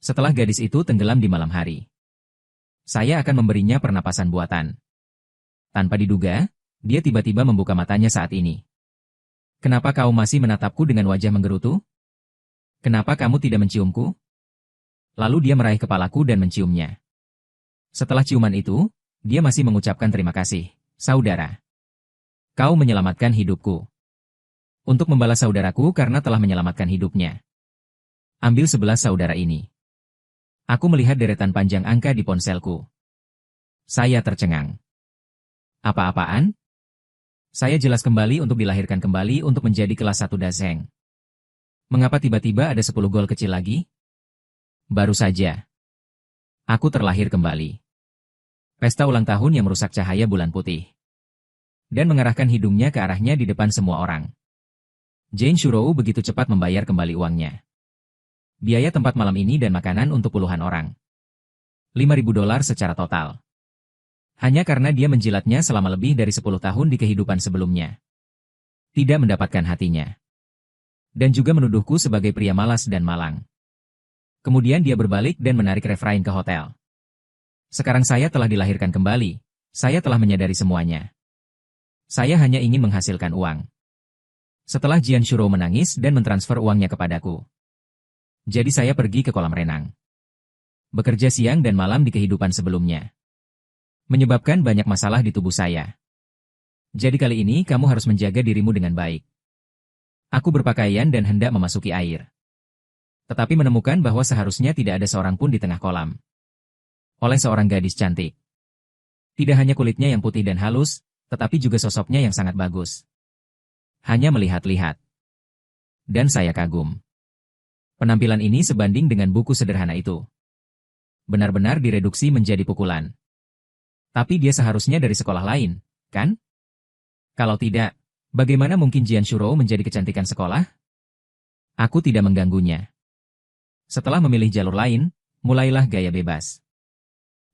Setelah gadis itu tenggelam di malam hari, saya akan memberinya pernapasan buatan. Tanpa diduga, dia tiba-tiba membuka matanya saat ini. Kenapa kau masih menatapku dengan wajah menggerutu? Kenapa kamu tidak menciumku? Lalu dia meraih kepalaku dan menciumnya. Setelah ciuman itu, dia masih mengucapkan terima kasih, saudara. Kau menyelamatkan hidupku. Untuk membalas saudaraku karena telah menyelamatkan hidupnya. Ambil 11 saudara ini. Aku melihat deretan panjang angka di ponselku. Saya tercengang. Apa-apaan? Saya jelas kembali untuk dilahirkan kembali untuk menjadi kelas 1 Dazheng. Mengapa tiba-tiba ada 10 gol kecil lagi? Baru saja. Aku terlahir kembali. Pesta ulang tahun yang merusak cahaya bulan putih. Dan mengarahkan hidungnya ke arahnya di depan semua orang. Jane Shurou begitu cepat membayar kembali uangnya. Biaya tempat malam ini dan makanan untuk puluhan orang. $5.000 secara total. Hanya karena dia menjilatnya selama lebih dari 10 tahun di kehidupan sebelumnya. Tidak mendapatkan hatinya. Dan juga menuduhku sebagai pria malas dan malang. Kemudian dia berbalik dan menarik Refrain ke hotel. Sekarang saya telah dilahirkan kembali. Saya telah menyadari semuanya. Saya hanya ingin menghasilkan uang. Setelah Jian Shuro menangis dan mentransfer uangnya kepadaku. Jadi saya pergi ke kolam renang. Bekerja siang dan malam di kehidupan sebelumnya. Menyebabkan banyak masalah di tubuh saya. Jadi kali ini kamu harus menjaga dirimu dengan baik. Aku berpakaian dan hendak memasuki air. Tetapi menemukan bahwa seharusnya tidak ada seorang pun di tengah kolam. Oleh seorang gadis cantik. Tidak hanya kulitnya yang putih dan halus, tetapi juga sosoknya yang sangat bagus. Hanya melihat-lihat. Dan saya kagum. Penampilan ini sebanding dengan buku sederhana itu. Benar-benar direduksi menjadi pukulan. Tapi dia seharusnya dari sekolah lain, kan? Kalau tidak, bagaimana mungkin Jian Shuro menjadi kecantikan sekolah? Aku tidak mengganggunya. Setelah memilih jalur lain, mulailah gaya bebas.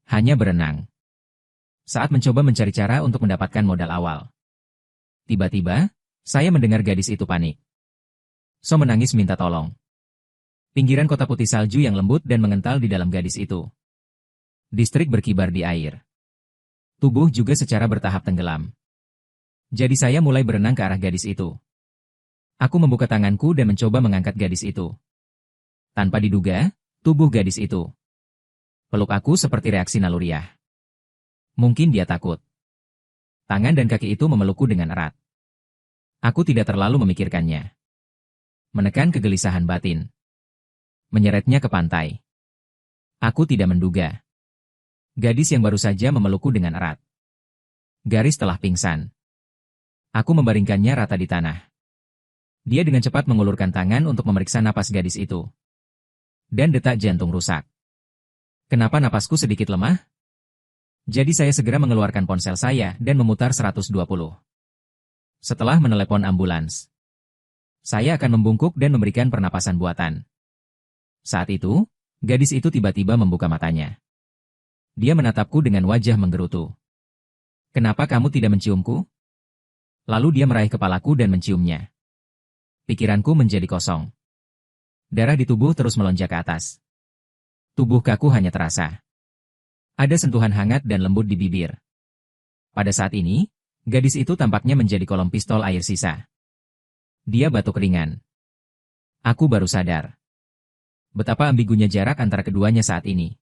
Hanya berenang. Saat mencoba mencari cara untuk mendapatkan modal awal. Tiba-tiba, saya mendengar gadis itu panik. So menangis minta tolong. Pinggiran kota putih salju yang lembut dan mengental di dalam gadis itu. Distrik berkibar di air. Tubuh juga secara bertahap tenggelam. Jadi saya mulai berenang ke arah gadis itu. Aku membuka tanganku dan mencoba mengangkat gadis itu. Tanpa diduga, tubuh gadis itu. Peluk aku seperti reaksi naluriah. Mungkin dia takut. Tangan dan kaki itu memelukku dengan erat. Aku tidak terlalu memikirkannya. Menekan kegelisahan batin. Menyeretnya ke pantai. Aku tidak menduga. Gadis yang baru saja memelukku dengan erat. Garis telah pingsan. Aku membaringkannya rata di tanah. Dia dengan cepat mengulurkan tangan untuk memeriksa napas gadis itu. Dan detak jantung rusak. Kenapa napasku sedikit lemah? Jadi saya segera mengeluarkan ponsel saya dan memutar 120. Setelah menelepon ambulans. Saya akan membungkuk dan memberikan pernapasan buatan. Saat itu, gadis itu tiba-tiba membuka matanya. Dia menatapku dengan wajah menggerutu. Kenapa kamu tidak menciumku? Lalu dia meraih kepalaku dan menciumnya. Pikiranku menjadi kosong. Darah di tubuh terus melonjak ke atas. Tubuh kaku hanya terasa. Ada sentuhan hangat dan lembut di bibir. Pada saat ini, gadis itu tampaknya menjadi kolom pistol air sisa. Dia batuk ringan. Aku baru sadar. Betapa ambigunya jarak antara keduanya saat ini.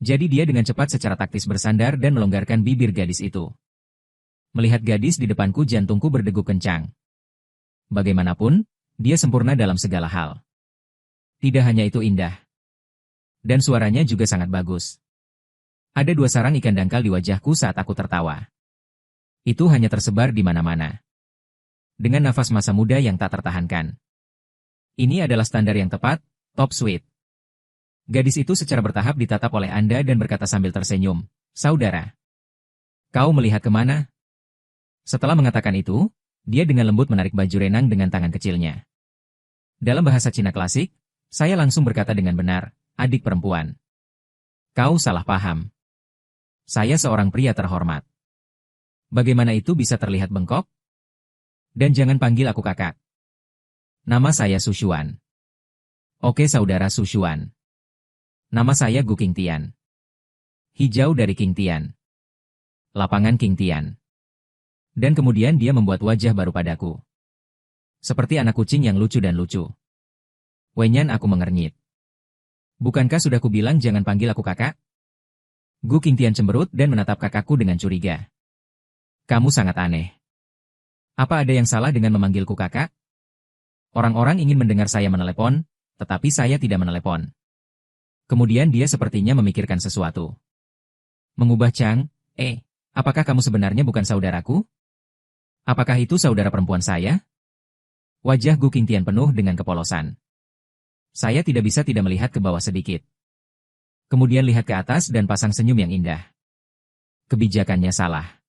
Jadi dia dengan cepat secara taktis bersandar dan melonggarkan bibir gadis itu. Melihat gadis di depanku jantungku berdegup kencang. Bagaimanapun, dia sempurna dalam segala hal. Tidak hanya itu indah. Dan suaranya juga sangat bagus. Ada 2 sarang ikan dangkal di wajahku saat aku tertawa. Itu hanya tersebar di mana-mana. Dengan nafas masa muda yang tak tertahankan. Ini adalah standar yang tepat, top sweet. Gadis itu secara bertahap ditatap oleh Anda dan berkata sambil tersenyum, saudara. Kau melihat kemana? Setelah mengatakan itu, dia dengan lembut menarik baju renang dengan tangan kecilnya. Dalam bahasa Cina klasik, saya langsung berkata dengan benar, adik perempuan. Kau salah paham. Saya seorang pria terhormat. Bagaimana itu bisa terlihat bengkok? Dan jangan panggil aku kakak. Nama saya Sushuan. Oke saudara Sushuan. Nama saya Gu Qingtian. Hijau dari Qingtian. Lapangan Qingtian. Dan kemudian dia membuat wajah baru padaku. Seperti anak kucing yang lucu dan lucu. Wenyan, aku mengernyit. Bukankah sudah kubilang jangan panggil aku kakak? Gu Qingtian cemberut dan menatap kakakku dengan curiga. Kamu sangat aneh. Apa ada yang salah dengan memanggilku kakak? Orang-orang ingin mendengar saya menelepon, tetapi saya tidak menelepon. Kemudian dia sepertinya memikirkan sesuatu. Mengubah Chang, apakah kamu sebenarnya bukan saudaraku? Apakah itu saudara perempuan saya? Wajah Gu Qingtian penuh dengan kepolosan. Saya tidak bisa tidak melihat ke bawah sedikit. Kemudian lihat ke atas dan pasang senyum yang indah. Kebijakannya salah.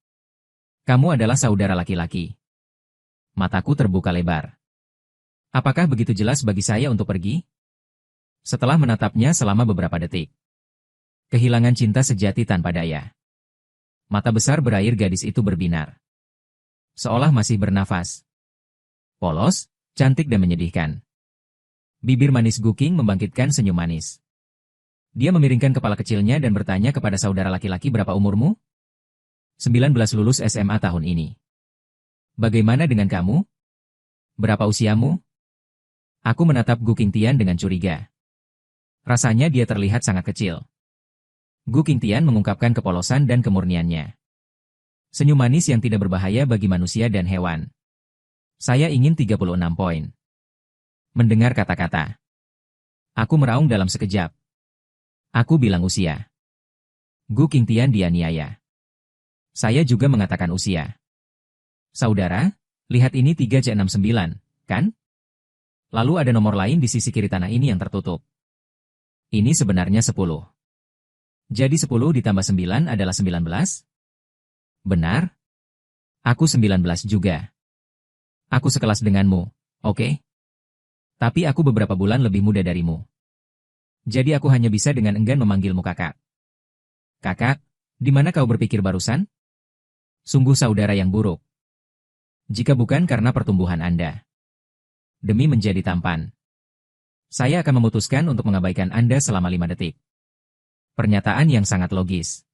Kamu adalah saudara laki-laki. Mataku terbuka lebar. Apakah begitu jelas bagi saya untuk pergi? Setelah menatapnya selama beberapa detik. Kehilangan cinta sejati tanpa daya. Mata besar berair gadis itu berbinar. Seolah masih bernafas. Polos, cantik dan menyedihkan. Bibir manis Gu Qing membangkitkan senyum manis. Dia memiringkan kepala kecilnya dan bertanya kepada saudara laki-laki, berapa umurmu? 19, lulus SMA tahun ini. Bagaimana dengan kamu? Berapa usiamu? Aku menatap Gu Qingtian dengan curiga. Rasanya dia terlihat sangat kecil. Gu Qingtian mengungkapkan kepolosan dan kemurniannya. Senyum manis yang tidak berbahaya bagi manusia dan hewan. Saya ingin 36 poin. Mendengar kata-kata. Aku meraung dalam sekejap. Aku bilang usia. Gu Qingtian dianiaya. Saya juga mengatakan usia. Saudara, lihat ini 3C69, kan? Lalu ada nomor lain di sisi kiri tanah ini yang tertutup. Ini sebenarnya 10. Jadi 10 ditambah 9 adalah 19? Benar? Aku 19 juga. Aku sekelas denganmu, oke? Tapi aku beberapa bulan lebih muda darimu. Jadi aku hanya bisa dengan enggan memanggilmu kakak. Kakak, di mana kau berpikir barusan? Sungguh saudara yang buruk. Jika bukan karena pertumbuhan Anda. Demi menjadi tampan. Saya akan memutuskan untuk mengabaikan Anda selama 5 detik. Pernyataan yang sangat logis.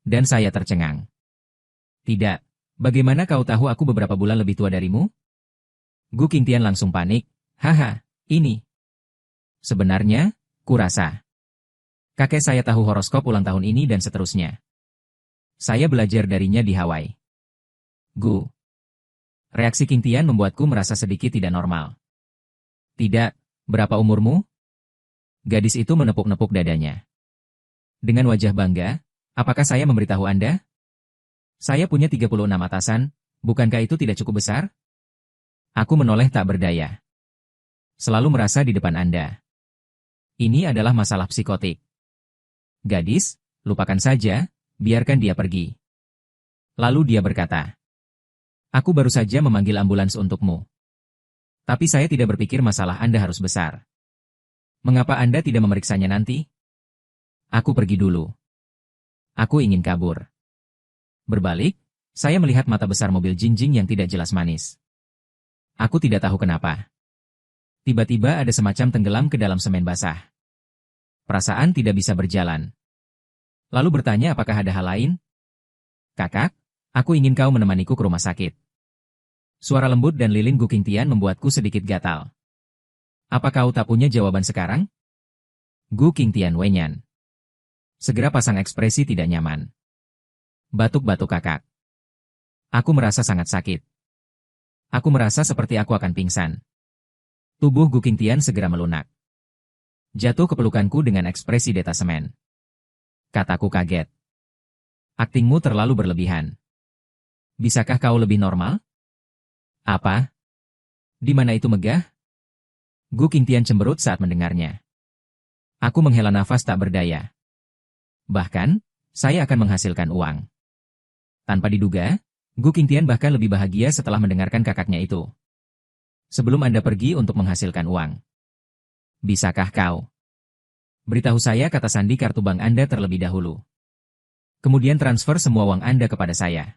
Dan saya tercengang. Tidak, bagaimana kau tahu aku beberapa bulan lebih tua darimu? Gu Qingtian langsung panik. Haha, ini. Sebenarnya, kurasa. Kakek saya tahu horoskop ulang tahun ini dan seterusnya. Saya belajar darinya di Hawaii. Gu. Reaksi Qingtian membuatku merasa sedikit tidak normal. Tidak, berapa umurmu? Gadis itu menepuk-nepuk dadanya. Dengan wajah bangga, apakah saya memberitahu Anda? Saya punya 36 atasan, bukankah itu tidak cukup besar? Aku menoleh tak berdaya. Selalu merasa di depan Anda. Ini adalah masalah psikotik. Gadis, lupakan saja, biarkan dia pergi. Lalu dia berkata, aku baru saja memanggil ambulans untukmu. Tapi saya tidak berpikir masalah Anda harus besar. Mengapa Anda tidak memeriksanya nanti? Aku pergi dulu. Aku ingin kabur. Berbalik, saya melihat mata besar mobil jinjing yang tidak jelas manis. Aku tidak tahu kenapa. Tiba-tiba ada semacam tenggelam ke dalam semen basah. Perasaan tidak bisa berjalan. Lalu bertanya apakah ada hal lain? Kakak, aku ingin kau menemaniku ke rumah sakit. Suara lembut dan lilin Gu Qingtian membuatku sedikit gatal. Apa kau tak punya jawaban sekarang? Gu Qingtian Wenyan. Segera pasang ekspresi tidak nyaman. Batuk-batuk kakak. Aku merasa sangat sakit. Aku merasa seperti aku akan pingsan. Tubuh Gu Qingtian segera melunak. Jatuh ke pelukanku dengan ekspresi detasemen. Kataku kaget. Aktingmu terlalu berlebihan. Bisakah kau lebih normal? Apa? Di mana itu megah? Gu Qingtian cemberut saat mendengarnya. Aku menghela nafas tak berdaya. Bahkan, saya akan menghasilkan uang. Tanpa diduga, Gu Qingtian bahkan lebih bahagia setelah mendengarkan kakaknya itu. Sebelum Anda pergi untuk menghasilkan uang. Bisakah kau? Beritahu saya, kata sandi, kartu bank Anda terlebih dahulu. Kemudian transfer semua uang Anda kepada saya.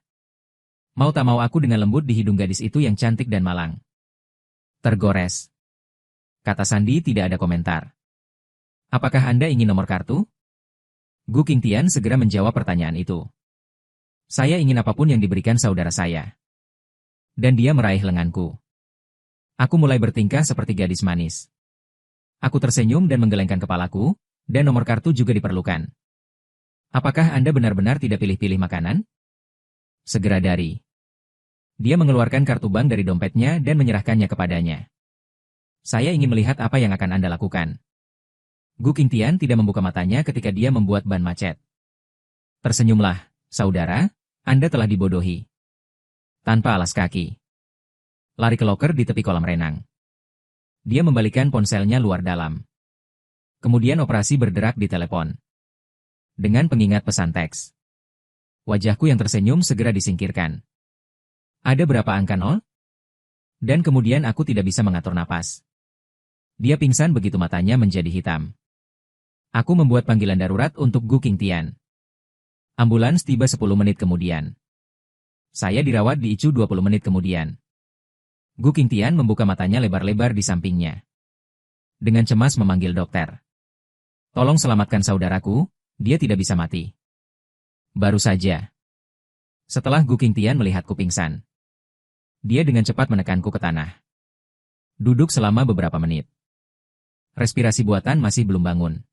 Mau tak mau aku dengan lembut di hidung gadis itu yang cantik dan malang. Tergores. Kata sandi tidak ada komentar. Apakah Anda ingin nomor kartu? Gu Qingtian segera menjawab pertanyaan itu. Saya ingin apapun yang diberikan saudara saya. Dan dia meraih lenganku. Aku mulai bertingkah seperti gadis manis. Aku tersenyum dan menggelengkan kepalaku, dan nomor kartu juga diperlukan. Apakah Anda benar-benar tidak pilih-pilih makanan? Segera dari. Dia mengeluarkan kartu bank dari dompetnya dan menyerahkannya kepadanya. Saya ingin melihat apa yang akan Anda lakukan. Gu Qingtian tidak membuka matanya ketika dia membuat ban macet. Tersenyumlah, saudara, Anda telah dibodohi. Tanpa alas kaki. Lari ke loker di tepi kolam renang. Dia membalikan ponselnya luar dalam. Kemudian operasi berderak di telepon. Dengan pengingat pesan teks. Wajahku yang tersenyum segera disingkirkan. Ada berapa angka nol? Dan kemudian aku tidak bisa mengatur napas. Dia pingsan begitu matanya menjadi hitam. Aku membuat panggilan darurat untuk Gu Qingtian. Ambulans tiba 10 menit kemudian. Saya dirawat di ICU 20 menit kemudian. Gu Qingtian membuka matanya lebar-lebar di sampingnya. Dengan cemas memanggil dokter. Tolong selamatkan saudaraku, dia tidak bisa mati. Baru saja. Setelah Gu Qingtian melihatku pingsan. Dia dengan cepat menekanku ke tanah. Duduk selama beberapa menit. Respirasi buatan masih belum bangun.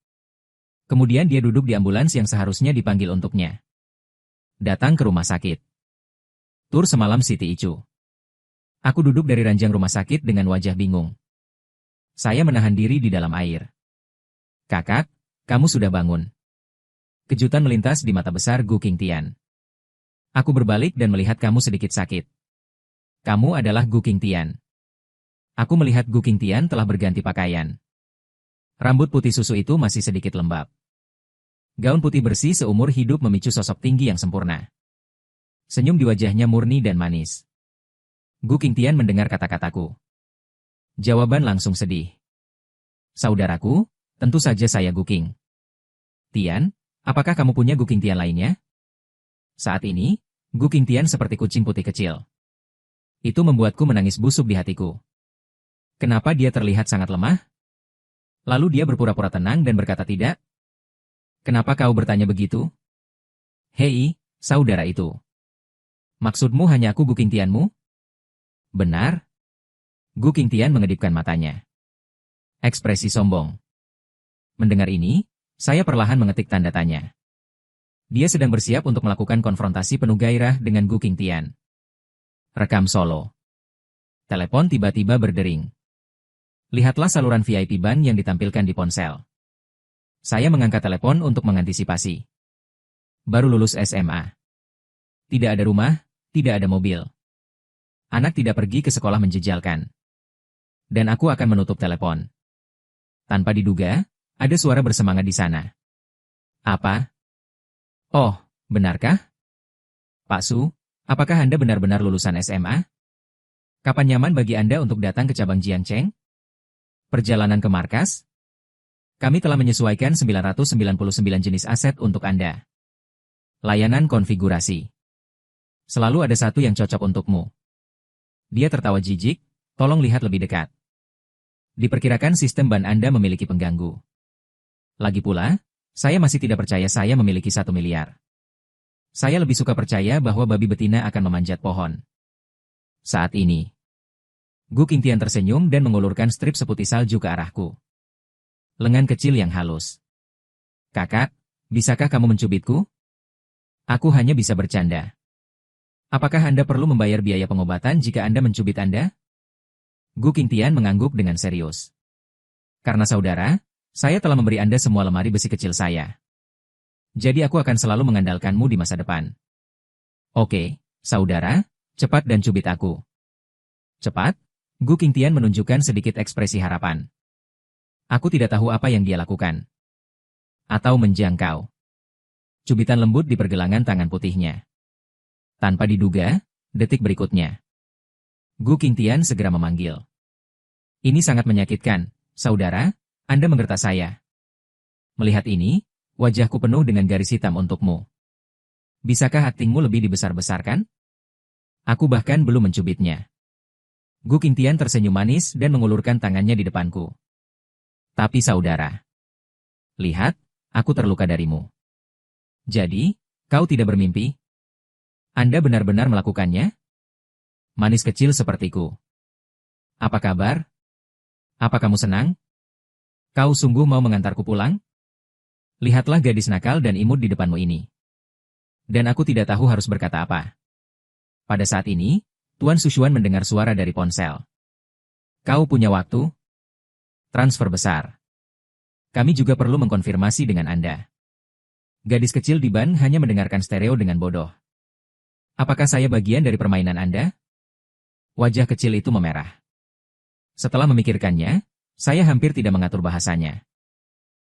Kemudian dia duduk di ambulans yang seharusnya dipanggil untuknya. Datang ke rumah sakit. Tur semalam Siti Icu. Aku duduk dari ranjang rumah sakit dengan wajah bingung. Saya menahan diri di dalam air. Kakak, kamu sudah bangun. Kejutan melintas di mata besar Gu Qingtian. Aku berbalik dan melihat kamu sedikit sakit. Kamu adalah Gu Qingtian. Aku melihat Gu Qingtian telah berganti pakaian. Rambut putih susu itu masih sedikit lembab. Gaun putih bersih seumur hidup memicu sosok tinggi yang sempurna. Senyum di wajahnya murni dan manis. Gu Qingtian mendengar kata-kataku. Jawaban langsung sedih. Saudaraku, tentu saja saya Gu Qing. Tian, apakah kamu punya Gu Qingtian lainnya? Saat ini, Gu Qingtian seperti kucing putih kecil. Itu membuatku menangis busuk di hatiku. Kenapa dia terlihat sangat lemah? Lalu dia berpura-pura tenang dan berkata tidak. Kenapa kau bertanya begitu? Hei, saudara itu. Maksudmu hanya aku Gu Qingtianmu? Benar? Gu Qingtian mengedipkan matanya. Ekspresi sombong. Mendengar ini, saya perlahan mengetik tanda tanya. Dia sedang bersiap untuk melakukan konfrontasi penuh gairah dengan Gu Qingtian. Rekam solo. Telepon tiba-tiba berdering. Lihatlah saluran VIP ban yang ditampilkan di ponsel. Saya mengangkat telepon untuk mengantisipasi. Baru lulus SMA. Tidak ada rumah, tidak ada mobil. Anak tidak pergi ke sekolah menjejalkan. Dan aku akan menutup telepon. Tanpa diduga, ada suara bersemangat di sana. Apa? Oh, benarkah? Pak Su, apakah Anda benar-benar lulusan SMA? Kapan nyaman bagi Anda untuk datang ke cabang Jiangcheng? Perjalanan ke markas? Kami telah menyesuaikan 999 jenis aset untuk Anda. Layanan konfigurasi. Selalu ada satu yang cocok untukmu. Dia tertawa jijik, tolong lihat lebih dekat. Diperkirakan sistem ban Anda memiliki pengganggu. Lagi pula, saya masih tidak percaya saya memiliki 1 miliar. Saya lebih suka percaya bahwa babi betina akan memanjat pohon. Saat ini, Gu Qingtian tersenyum dan mengulurkan strip seputih salju ke arahku. Lengan kecil yang halus. Kakak, bisakah kamu mencubitku? Aku hanya bisa bercanda. Apakah Anda perlu membayar biaya pengobatan jika Anda mencubit Anda? Gu Qingtian mengangguk dengan serius. Karena saudara, saya telah memberi Anda semua lemari besi kecil saya. Jadi aku akan selalu mengandalkanmu di masa depan. Oke, saudara, cepat dan cubit aku. Cepat? Gu Qingtian menunjukkan sedikit ekspresi harapan. Aku tidak tahu apa yang dia lakukan. Atau menjangkau. Cubitan lembut di pergelangan tangan putihnya. Tanpa diduga, detik berikutnya. Gu Qingtian segera memanggil. Ini sangat menyakitkan, saudara, Anda menggertak saya. Melihat ini, wajahku penuh dengan garis hitam untukmu. Bisakah aktingmu lebih dibesar-besarkan? Aku bahkan belum mencubitnya. Gu Qingtian tersenyum manis dan mengulurkan tangannya di depanku. Tapi saudara, Lihat, aku terluka darimu. Jadi, kau tidak bermimpi? Anda benar-benar melakukannya? Manis kecil sepertiku. Apa kabar? Apa kamu senang? Kau sungguh mau mengantarku pulang? Lihatlah gadis nakal dan imut di depanmu ini. Dan aku tidak tahu harus berkata apa. Pada saat ini, Tuan Sushuan mendengar suara dari ponsel. Kau punya waktu? Transfer besar. Kami juga perlu mengkonfirmasi dengan Anda. Gadis kecil di ban hanya mendengarkan stereo dengan bodoh. Apakah saya bagian dari permainan Anda? Wajah kecil itu memerah. Setelah memikirkannya, saya hampir tidak mengatur bahasanya.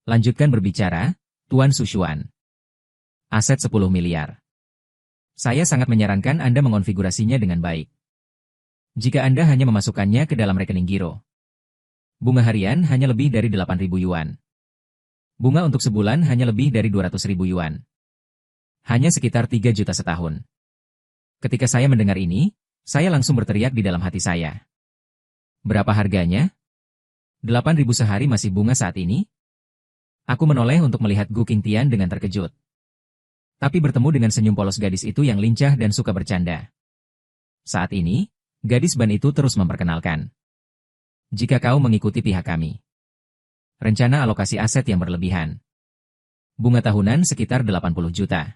Lanjutkan berbicara, Tuan Sushuan. Aset 10 miliar. Saya sangat menyarankan Anda mengonfigurasinya dengan baik. Jika Anda hanya memasukkannya ke dalam rekening giro. Bunga harian hanya lebih dari 8.000 yuan. Bunga untuk sebulan hanya lebih dari 200.000 yuan. Hanya sekitar 3 juta setahun. Ketika saya mendengar ini, saya langsung berteriak di dalam hati saya. Berapa harganya? 8.000 sehari masih bunga saat ini? Aku menoleh untuk melihat Gu Qingtian dengan terkejut. Tapi bertemu dengan senyum polos gadis itu yang lincah dan suka bercanda. Saat ini, gadis ban itu terus memperkenalkan. Jika kau mengikuti pihak kami. Rencana alokasi aset yang berlebihan. Bunga tahunan sekitar 80 juta.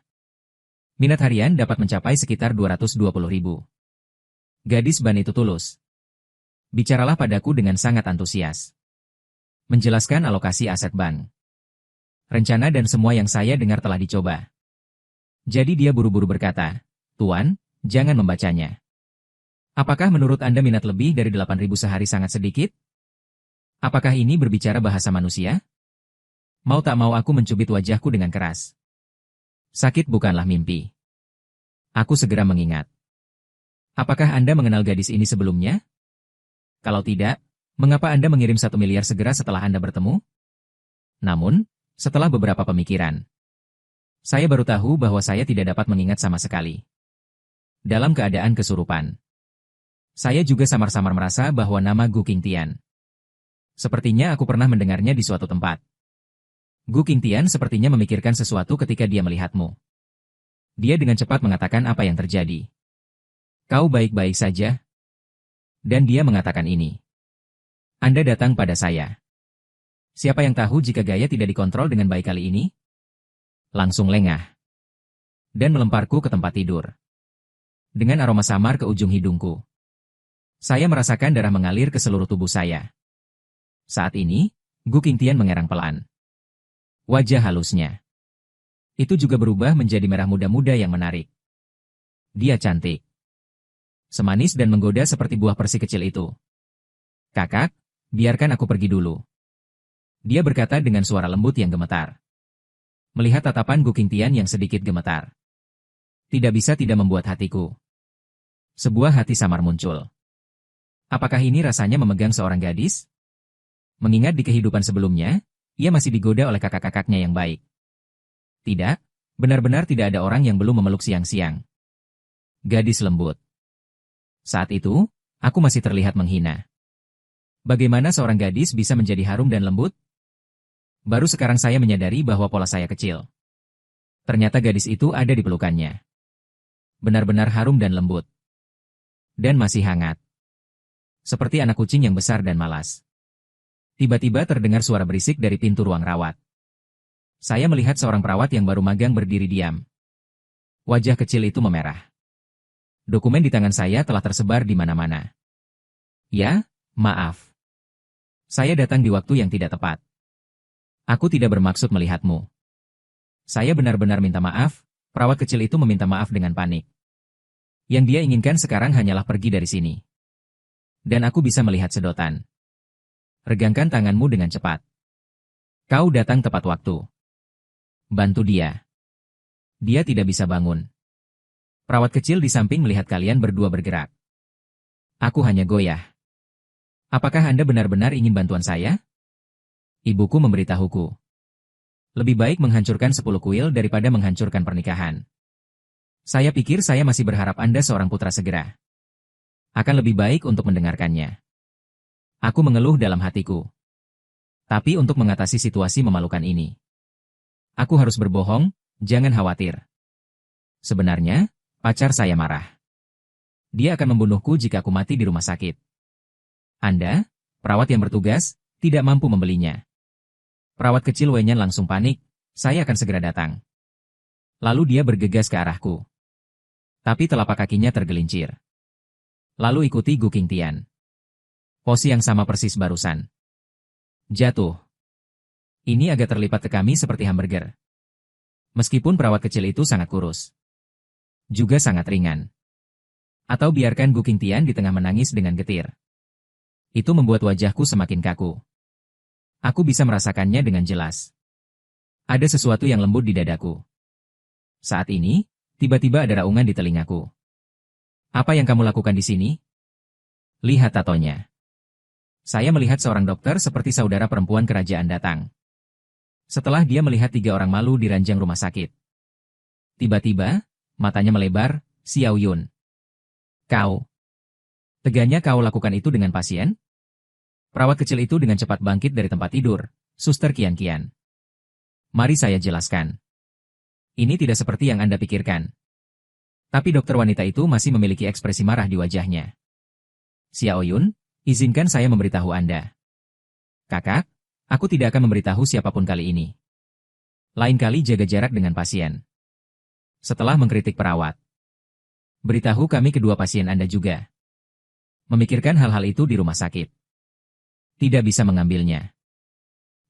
Minat harian dapat mencapai sekitar 220.000. Gadis ban itu tulus. Bicaralah padaku dengan sangat antusias. Menjelaskan alokasi aset bank. Rencana dan semua yang saya dengar telah dicoba. Jadi dia buru-buru berkata, Tuan, jangan membacanya. Apakah menurut Anda minat lebih dari 8.000 sehari sangat sedikit? Apakah ini berbicara bahasa manusia? Mau tak mau aku mencubit wajahku dengan keras. Sakit bukanlah mimpi. Aku segera mengingat. Apakah Anda mengenal gadis ini sebelumnya? Kalau tidak, mengapa Anda mengirim 1 miliar segera setelah Anda bertemu? Namun, setelah beberapa pemikiran, saya baru tahu bahwa saya tidak dapat mengingat sama sekali. Dalam keadaan kesurupan, saya juga samar-samar merasa bahwa nama Gu Qingtian. Sepertinya aku pernah mendengarnya di suatu tempat. Gu Qingtian sepertinya memikirkan sesuatu ketika dia melihatmu. Dia dengan cepat mengatakan apa yang terjadi. Kau baik-baik saja? Dan dia mengatakan ini. Anda datang pada saya. Siapa yang tahu jika gaya tidak dikontrol dengan baik kali ini? Langsung lengah. Dan melemparku ke tempat tidur. Dengan aroma samar ke ujung hidungku. Saya merasakan darah mengalir ke seluruh tubuh saya. Saat ini, Gu Qingtian mengerang pelan. Wajah halusnya. Itu juga berubah menjadi merah muda-muda yang menarik. Dia cantik. Semanis dan menggoda seperti buah persi kecil itu. Kakak, biarkan aku pergi dulu. Dia berkata dengan suara lembut yang gemetar. Melihat tatapan Gu Qingtian yang sedikit gemetar. Tidak bisa tidak membuat hatiku. Sebuah hati samar muncul. Apakah ini rasanya memegang seorang gadis? Mengingat di kehidupan sebelumnya, ia masih digoda oleh kakak-kakaknya yang baik. Tidak, benar-benar tidak ada orang yang belum memeluk siang-siang. Gadis lembut. Saat itu, aku masih terlihat menghina. Bagaimana seorang gadis bisa menjadi harum dan lembut? Baru sekarang saya menyadari bahwa pola saya kecil. Ternyata gadis itu ada di pelukannya. Benar-benar harum dan lembut. Dan masih hangat. Seperti anak kucing yang besar dan malas. Tiba-tiba terdengar suara berisik dari pintu ruang rawat. Saya melihat seorang perawat yang baru magang berdiri diam. Wajah kecil itu memerah. Dokumen di tangan saya telah tersebar di mana-mana. Ya, maaf. Saya datang di waktu yang tidak tepat. Aku tidak bermaksud melihatmu. Saya benar-benar minta maaf, perawat kecil itu meminta maaf dengan panik. Yang dia inginkan sekarang hanyalah pergi dari sini. Dan aku bisa melihat sedotan. Regangkan tanganmu dengan cepat. Kau datang tepat waktu. Bantu dia. Dia tidak bisa bangun. Perawat kecil di samping melihat kalian berdua bergerak. Aku hanya goyah. Apakah Anda benar-benar ingin bantuan saya? Ibuku memberitahuku. Lebih baik menghancurkan 10 kuil daripada menghancurkan pernikahan. Saya pikir saya masih berharap Anda seorang putra segera. Akan lebih baik untuk mendengarkannya. Aku mengeluh dalam hatiku. Tapi untuk mengatasi situasi memalukan ini, aku harus berbohong, jangan khawatir. Sebenarnya, pacar saya marah. Dia akan membunuhku jika aku mati di rumah sakit. Anda, perawat yang bertugas, tidak mampu membelinya. Perawat kecil Wenyan langsung panik, saya akan segera datang. Lalu dia bergegas ke arahku. Tapi telapak kakinya tergelincir. Lalu ikuti Gu Qingtian. Pose yang sama persis barusan. Jatuh. Ini agak terlipat ke kami seperti hamburger. Meskipun perawat kecil itu sangat kurus. Juga sangat ringan. Atau biarkan Gu Qingtian di tengah menangis dengan getir. Itu membuat wajahku semakin kaku. Aku bisa merasakannya dengan jelas. Ada sesuatu yang lembut di dadaku. Saat ini, tiba-tiba ada raungan di telingaku. Apa yang kamu lakukan di sini? Lihat tatonya. Saya melihat seorang dokter seperti saudara perempuan kerajaan datang. Setelah dia melihat 3 orang malu di ranjang rumah sakit. Tiba-tiba, matanya melebar, Xiao Yun. Kau. Teganya kau lakukan itu dengan pasien? Perawat kecil itu dengan cepat bangkit dari tempat tidur, Suster Qian. Mari saya jelaskan. Ini tidak seperti yang Anda pikirkan. Tapi dokter wanita itu masih memiliki ekspresi marah di wajahnya. Xiao Yun, izinkan saya memberitahu Anda. Kakak, aku tidak akan memberitahu siapapun kali ini. Lain kali jaga jarak dengan pasien. Setelah mengkritik perawat. Beritahu kami kedua pasien Anda juga. Memikirkan hal-hal itu di rumah sakit. Tidak bisa mengambilnya.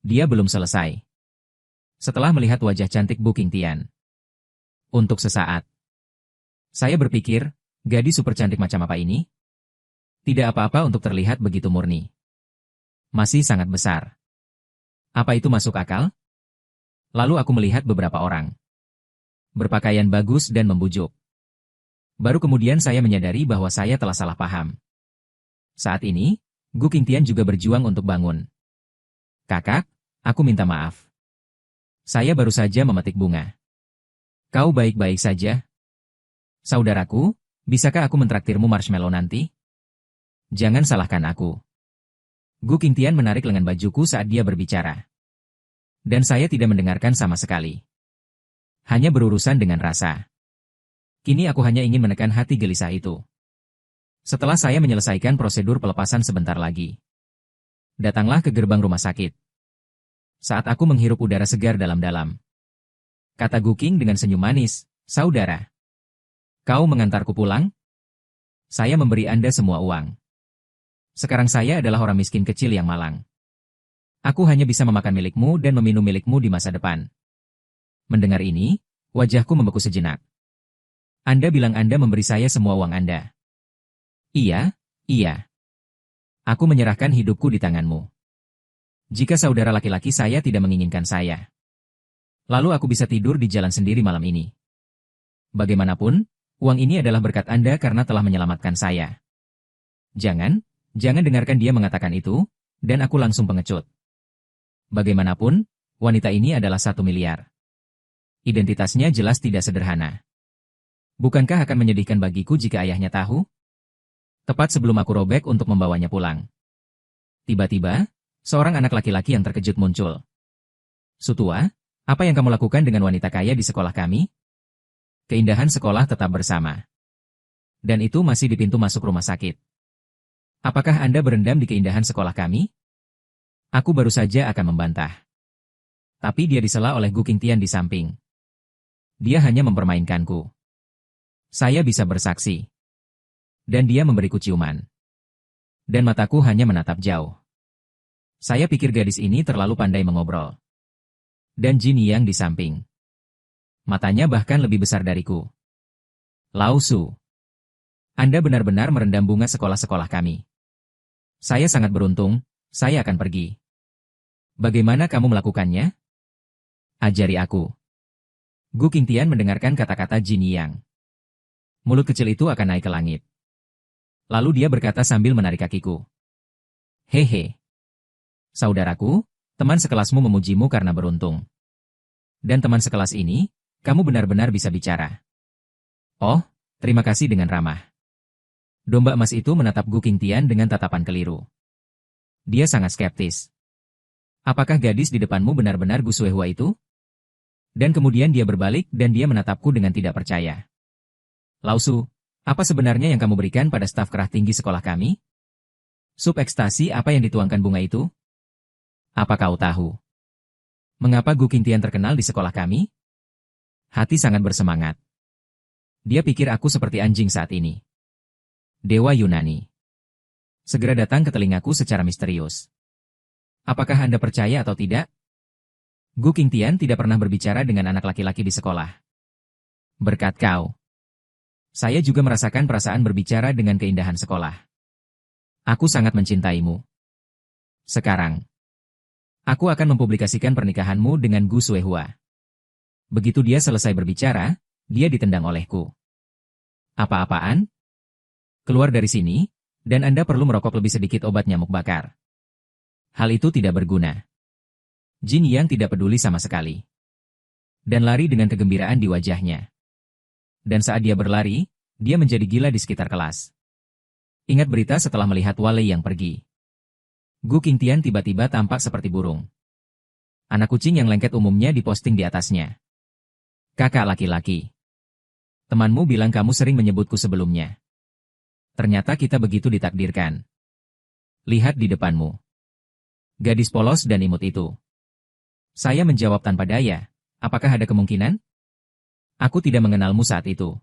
Dia belum selesai. Setelah melihat wajah cantik Bu Qingtian. Untuk sesaat. Saya berpikir, gadis super cantik macam apa ini? Tidak apa-apa untuk terlihat begitu murni. Masih sangat besar. Apa itu masuk akal? Lalu aku melihat beberapa orang. Berpakaian bagus dan membujuk. Baru kemudian saya menyadari bahwa saya telah salah paham. Saat ini, Gu Qingtian juga berjuang untuk bangun. Kakak, aku minta maaf. Saya baru saja memetik bunga. Kau baik-baik saja? Saudaraku, bisakah aku mentraktirmu marshmallow nanti? Jangan salahkan aku. Gu Qingtian menarik lengan bajuku saat dia berbicara. Dan saya tidak mendengarkan sama sekali. Hanya berurusan dengan rasa. Kini aku hanya ingin menekan hati gelisah itu. Setelah saya menyelesaikan prosedur pelepasan sebentar lagi. Datanglah ke gerbang rumah sakit. Saat aku menghirup udara segar dalam-dalam. Kata Gu Qing dengan senyum manis, saudara. Kau mengantarku pulang? Saya memberi Anda semua uang. Sekarang saya adalah orang miskin kecil yang malang. Aku hanya bisa memakan milikmu dan meminum milikmu di masa depan. Mendengar ini, wajahku membeku sejenak. Anda bilang Anda memberi saya semua uang Anda. Iya, iya. Aku menyerahkan hidupku di tanganmu. Jika saudara laki-laki saya tidak menginginkan saya, lalu aku bisa tidur di jalan sendiri malam ini. Bagaimanapun, uang ini adalah berkat Anda karena telah menyelamatkan saya. Jangan dengarkan dia mengatakan itu, dan aku langsung pengecut. Bagaimanapun, wanita ini adalah 1 miliar. Identitasnya jelas tidak sederhana. Bukankah akan menyedihkan bagiku jika ayahnya tahu? Tepat sebelum aku robek untuk membawanya pulang. Tiba-tiba, seorang anak laki-laki yang terkejut muncul. Sutua, apa yang kamu lakukan dengan wanita kaya di sekolah kami? Keindahan sekolah tetap bersama. Dan itu masih di pintu masuk rumah sakit. Apakah Anda berendam di keindahan sekolah kami? Aku baru saja akan membantah. Tapi dia disela oleh Gu Qingtian di samping. Dia hanya mempermainkanku. Saya bisa bersaksi. Dan dia memberiku ciuman. Dan mataku hanya menatap jauh. Saya pikir gadis ini terlalu pandai mengobrol. Dan Jin Yang di samping. Matanya bahkan lebih besar dariku. Lao Su. Anda benar-benar merendam bunga sekolah-sekolah kami. Saya sangat beruntung, saya akan pergi. Bagaimana kamu melakukannya? Ajari aku. Gu Qingtian mendengarkan kata-kata Jin Yang. Mulut kecil itu akan naik ke langit. Lalu dia berkata sambil menarik kakiku. Hehe. Saudaraku, teman sekelasmu memujimu karena beruntung. Dan teman sekelas ini, kamu benar-benar bisa bicara. Oh, terima kasih dengan ramah. Domba emas itu menatap Gu Qingtian dengan tatapan keliru. Dia sangat skeptis. Apakah gadis di depanmu benar-benar Gu Suehua itu? Dan kemudian dia berbalik dan dia menatapku dengan tidak percaya. Lausu, apa sebenarnya yang kamu berikan pada staf kerah tinggi sekolah kami? Sup ekstasi apa yang dituangkan bunga itu? Apa kau tahu? Mengapa Gu Qingtian terkenal di sekolah kami? Hati sangat bersemangat. Dia pikir aku seperti anjing saat ini. Dewa Yunani. Segera datang ke telingaku secara misterius. Apakah Anda percaya atau tidak? Gu Qingtian tidak pernah berbicara dengan anak laki-laki di sekolah. Berkat kau. Saya juga merasakan perasaan berbicara dengan keindahan sekolah. Aku sangat mencintaimu. Sekarang, aku akan mempublikasikan pernikahanmu dengan Gu Suehua. Begitu dia selesai berbicara, dia ditendang olehku. Apa-apaan? Keluar dari sini, dan Anda perlu merokok lebih sedikit obat nyamuk bakar. Hal itu tidak berguna. Jin Yang tidak peduli sama sekali. Dan lari dengan kegembiraan di wajahnya. Dan saat dia berlari, dia menjadi gila di sekitar kelas. Ingat berita setelah melihat Wale yang pergi. Gu Qingtian tiba-tiba tampak seperti burung. Anak kucing yang lengket umumnya diposting di atasnya. Kakak laki-laki. Temanmu bilang kamu sering menyebutku sebelumnya. Ternyata kita begitu ditakdirkan. Lihat di depanmu. Gadis polos dan imut itu. Saya menjawab tanpa daya, apakah ada kemungkinan? Aku tidak mengenalmu saat itu.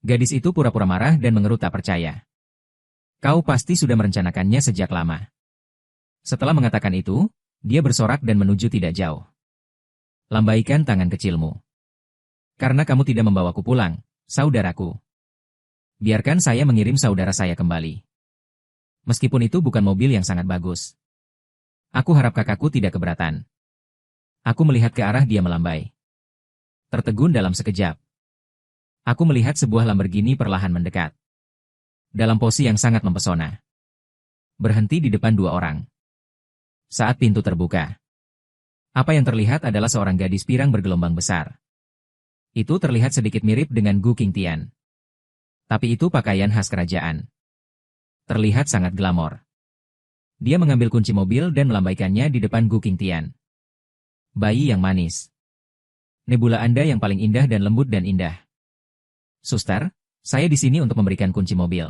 Gadis itu pura-pura marah dan mengerut tak percaya. Kau pasti sudah merencanakannya sejak lama. Setelah mengatakan itu, dia bersorak dan menuju tidak jauh. Lambaikan tangan kecilmu. Karena kamu tidak membawaku pulang, saudaraku. Biarkan saya mengirim saudara saya kembali. Meskipun itu bukan mobil yang sangat bagus. Aku harap kakakku tidak keberatan. Aku melihat ke arah dia melambai. Tertegun dalam sekejap. Aku melihat sebuah Lamborghini perlahan mendekat. Dalam pose yang sangat mempesona. Berhenti di depan dua orang. Saat pintu terbuka. Apa yang terlihat adalah seorang gadis pirang bergelombang besar. Itu terlihat sedikit mirip dengan Gu Qingtian. Tapi itu pakaian khas kerajaan. Terlihat sangat glamor. Dia mengambil kunci mobil dan melambaikannya di depan Gu Qingtian. Bayi yang manis. Nebula Anda yang paling indah dan lembut dan indah. Suster, saya di sini untuk memberikan kunci mobil.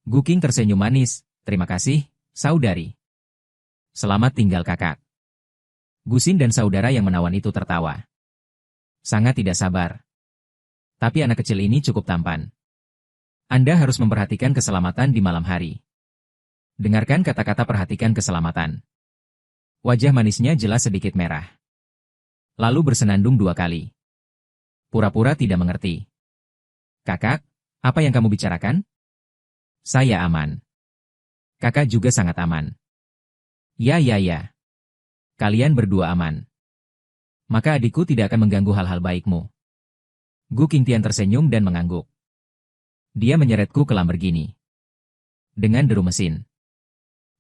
Gu Qing tersenyum manis. Terima kasih, saudari. Selamat tinggal kakak. Gusin dan saudara yang menawan itu tertawa. Sangat tidak sabar. Tapi anak kecil ini cukup tampan. Anda harus memperhatikan keselamatan di malam hari. Dengarkan kata-kata perhatikan keselamatan. Wajah manisnya jelas sedikit merah. Lalu bersenandung dua kali. Pura-pura tidak mengerti. Kakak, apa yang kamu bicarakan? Saya aman. Kakak juga sangat aman. Ya. Kalian berdua aman. Maka adikku tidak akan mengganggu hal-hal baikmu. Gu Qingtian tersenyum dan mengangguk. Dia menyeretku ke Lamborghini. Dengan deru mesin.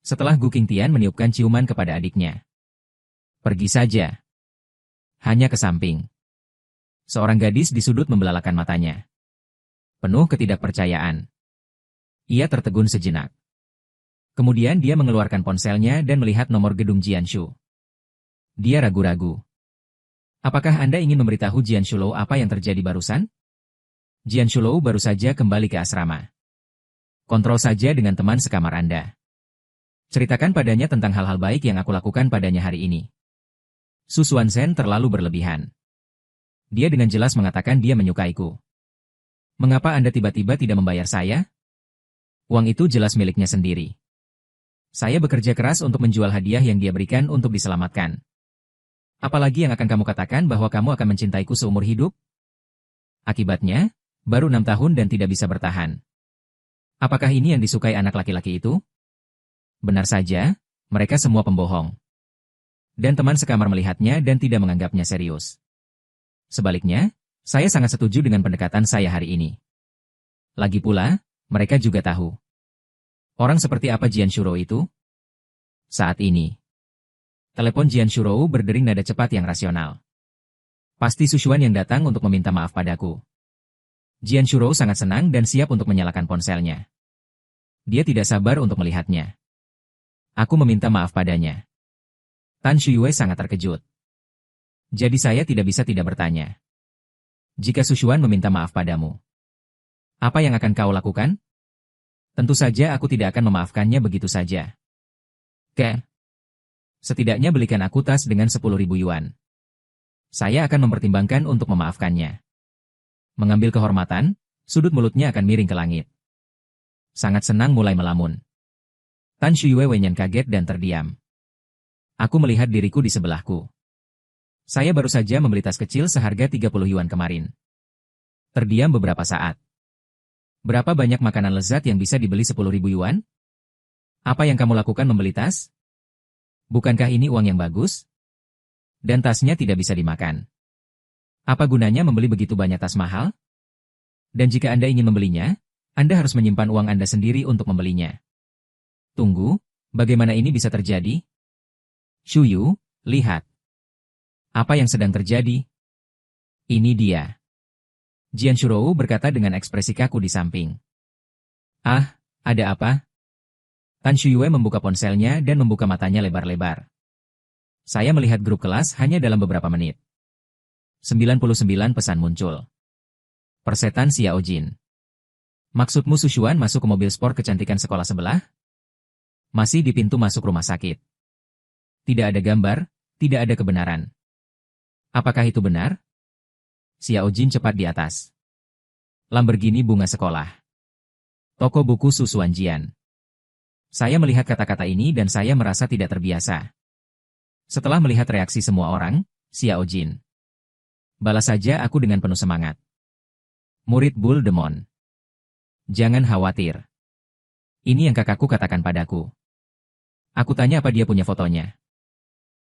Setelah Gu Qingtian meniupkan ciuman kepada adiknya. Pergi saja. Hanya ke samping. Seorang gadis di sudut membelalakan matanya. Penuh ketidakpercayaan. Ia tertegun sejenak. Kemudian dia mengeluarkan ponselnya dan melihat nomor gedung Jianshu. Dia ragu-ragu. Apakah Anda ingin memberitahu Jianshu Lou apa yang terjadi barusan? Jianshu Lou baru saja kembali ke asrama. Kontrol saja dengan teman sekamar Anda. Ceritakan padanya tentang hal-hal baik yang aku lakukan padanya hari ini. Su Xuanzhen terlalu berlebihan. Dia dengan jelas mengatakan dia menyukaiku. Mengapa Anda tiba-tiba tidak membayar saya? Uang itu jelas miliknya sendiri. Saya bekerja keras untuk menjual hadiah yang dia berikan untuk diselamatkan. Apalagi yang akan kamu katakan bahwa kamu akan mencintaiku seumur hidup? Akibatnya, baru 6 tahun dan tidak bisa bertahan. Apakah ini yang disukai anak laki-laki itu? Benar saja, mereka semua pembohong. Dan teman sekamar melihatnya dan tidak menganggapnya serius. Sebaliknya, saya sangat setuju dengan pendekatan saya hari ini. Lagi pula, mereka juga tahu. Orang seperti apa Jianshu Lou itu? Saat ini. Telepon Jianshu Lou berdering nada cepat yang rasional. Pasti Su Xuan yang datang untuk meminta maaf padaku. Jianshu Lou sangat senang dan siap untuk menyalakan ponselnya. Dia tidak sabar untuk melihatnya. Aku meminta maaf padanya. Tan Shuyue sangat terkejut. Jadi saya tidak bisa tidak bertanya. Jika Sushuan meminta maaf padamu, apa yang akan kau lakukan? Tentu saja aku tidak akan memaafkannya begitu saja. Setidaknya belikan aku tas dengan 10.000 yuan. Saya akan mempertimbangkan untuk memaafkannya. Mengambil kehormatan, sudut mulutnya akan miring ke langit. Sangat senang mulai melamun. Tan Shuyue Wenyan kaget dan terdiam. Aku melihat diriku di sebelahku. Saya baru saja membeli tas kecil seharga 30 yuan kemarin. Terdiam beberapa saat. Berapa banyak makanan lezat yang bisa dibeli 10.000 yuan? Apa yang kamu lakukan membeli tas? Bukankah ini uang yang bagus? Dan tasnya tidak bisa dimakan. Apa gunanya membeli begitu banyak tas mahal? Dan jika Anda ingin membelinya, Anda harus menyimpan uang Anda sendiri untuk membelinya. Tunggu, bagaimana ini bisa terjadi? Shuyu, lihat. Apa yang sedang terjadi? Ini dia. Jian Shurou berkata dengan ekspresi kaku di samping. Ah, ada apa? Tan Shuyue membuka ponselnya dan membuka matanya lebar-lebar. Saya melihat grup kelas hanya dalam beberapa menit. 99 pesan muncul. Persetan Xiao Jin. Maksudmu Sushuan masuk ke mobil sport kecantikan sekolah sebelah? Masih di pintu masuk rumah sakit. Tidak ada gambar, tidak ada kebenaran. Apakah itu benar? Xiao Jin cepat di atas. Lamborghini bunga sekolah. Toko buku Susuan Jian. Saya melihat kata-kata ini dan saya merasa tidak terbiasa. Setelah melihat reaksi semua orang, Xiao Jin. Balas saja aku dengan penuh semangat. Murid Bull Demon. Jangan khawatir. Ini yang kakakku katakan padaku. Aku tanya apa dia punya fotonya.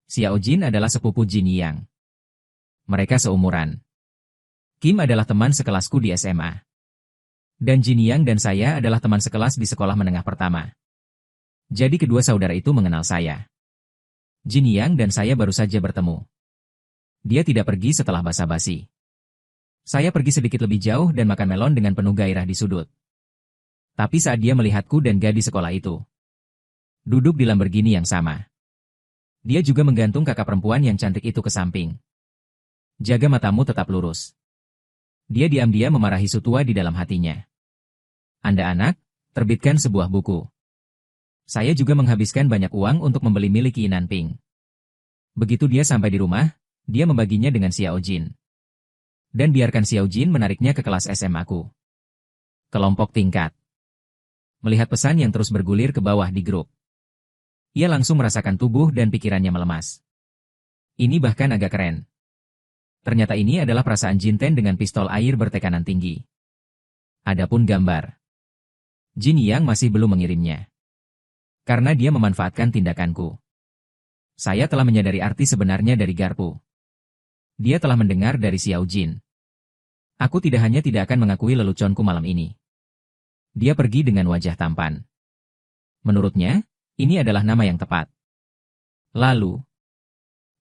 Xiao Jin adalah sepupu Jin Yang. Mereka seumuran. Kim adalah teman sekelasku di SMA. Dan Jin Yang dan saya adalah teman sekelas di sekolah menengah pertama. Jadi kedua saudara itu mengenal saya. Jin Yang dan saya baru saja bertemu. Dia tidak pergi setelah basa-basi. Saya pergi sedikit lebih jauh dan makan melon dengan penuh gairah di sudut. Tapi saat dia melihatku dan gadis sekolah itu duduk di Lamborghini yang sama, dia juga menggantung kakak perempuan yang cantik itu ke samping. Jaga matamu tetap lurus. Dia diam-diam memarahi Sutua di dalam hatinya. Anda anak, terbitkan sebuah buku. Saya juga menghabiskan banyak uang untuk membeli milik Yi Nanping. Begitu dia sampai di rumah, dia membaginya dengan Xiao Jin. Dan biarkan Xiao Jin menariknya ke kelas SMA-ku. Kelompok tingkat. Melihat pesan yang terus bergulir ke bawah di grup. Ia langsung merasakan tubuh dan pikirannya melemas. Ini bahkan agak keren. Ternyata ini adalah perasaan Jinten dengan pistol air bertekanan tinggi. Adapun gambar. Jin Yang masih belum mengirimnya. Karena dia memanfaatkan tindakanku. Saya telah menyadari arti sebenarnya dari garpu. Dia telah mendengar dari Xiao Jin. Aku tidak akan mengakui leluconku malam ini. Dia pergi dengan wajah tampan. Menurutnya, ini adalah nama yang tepat. Lalu,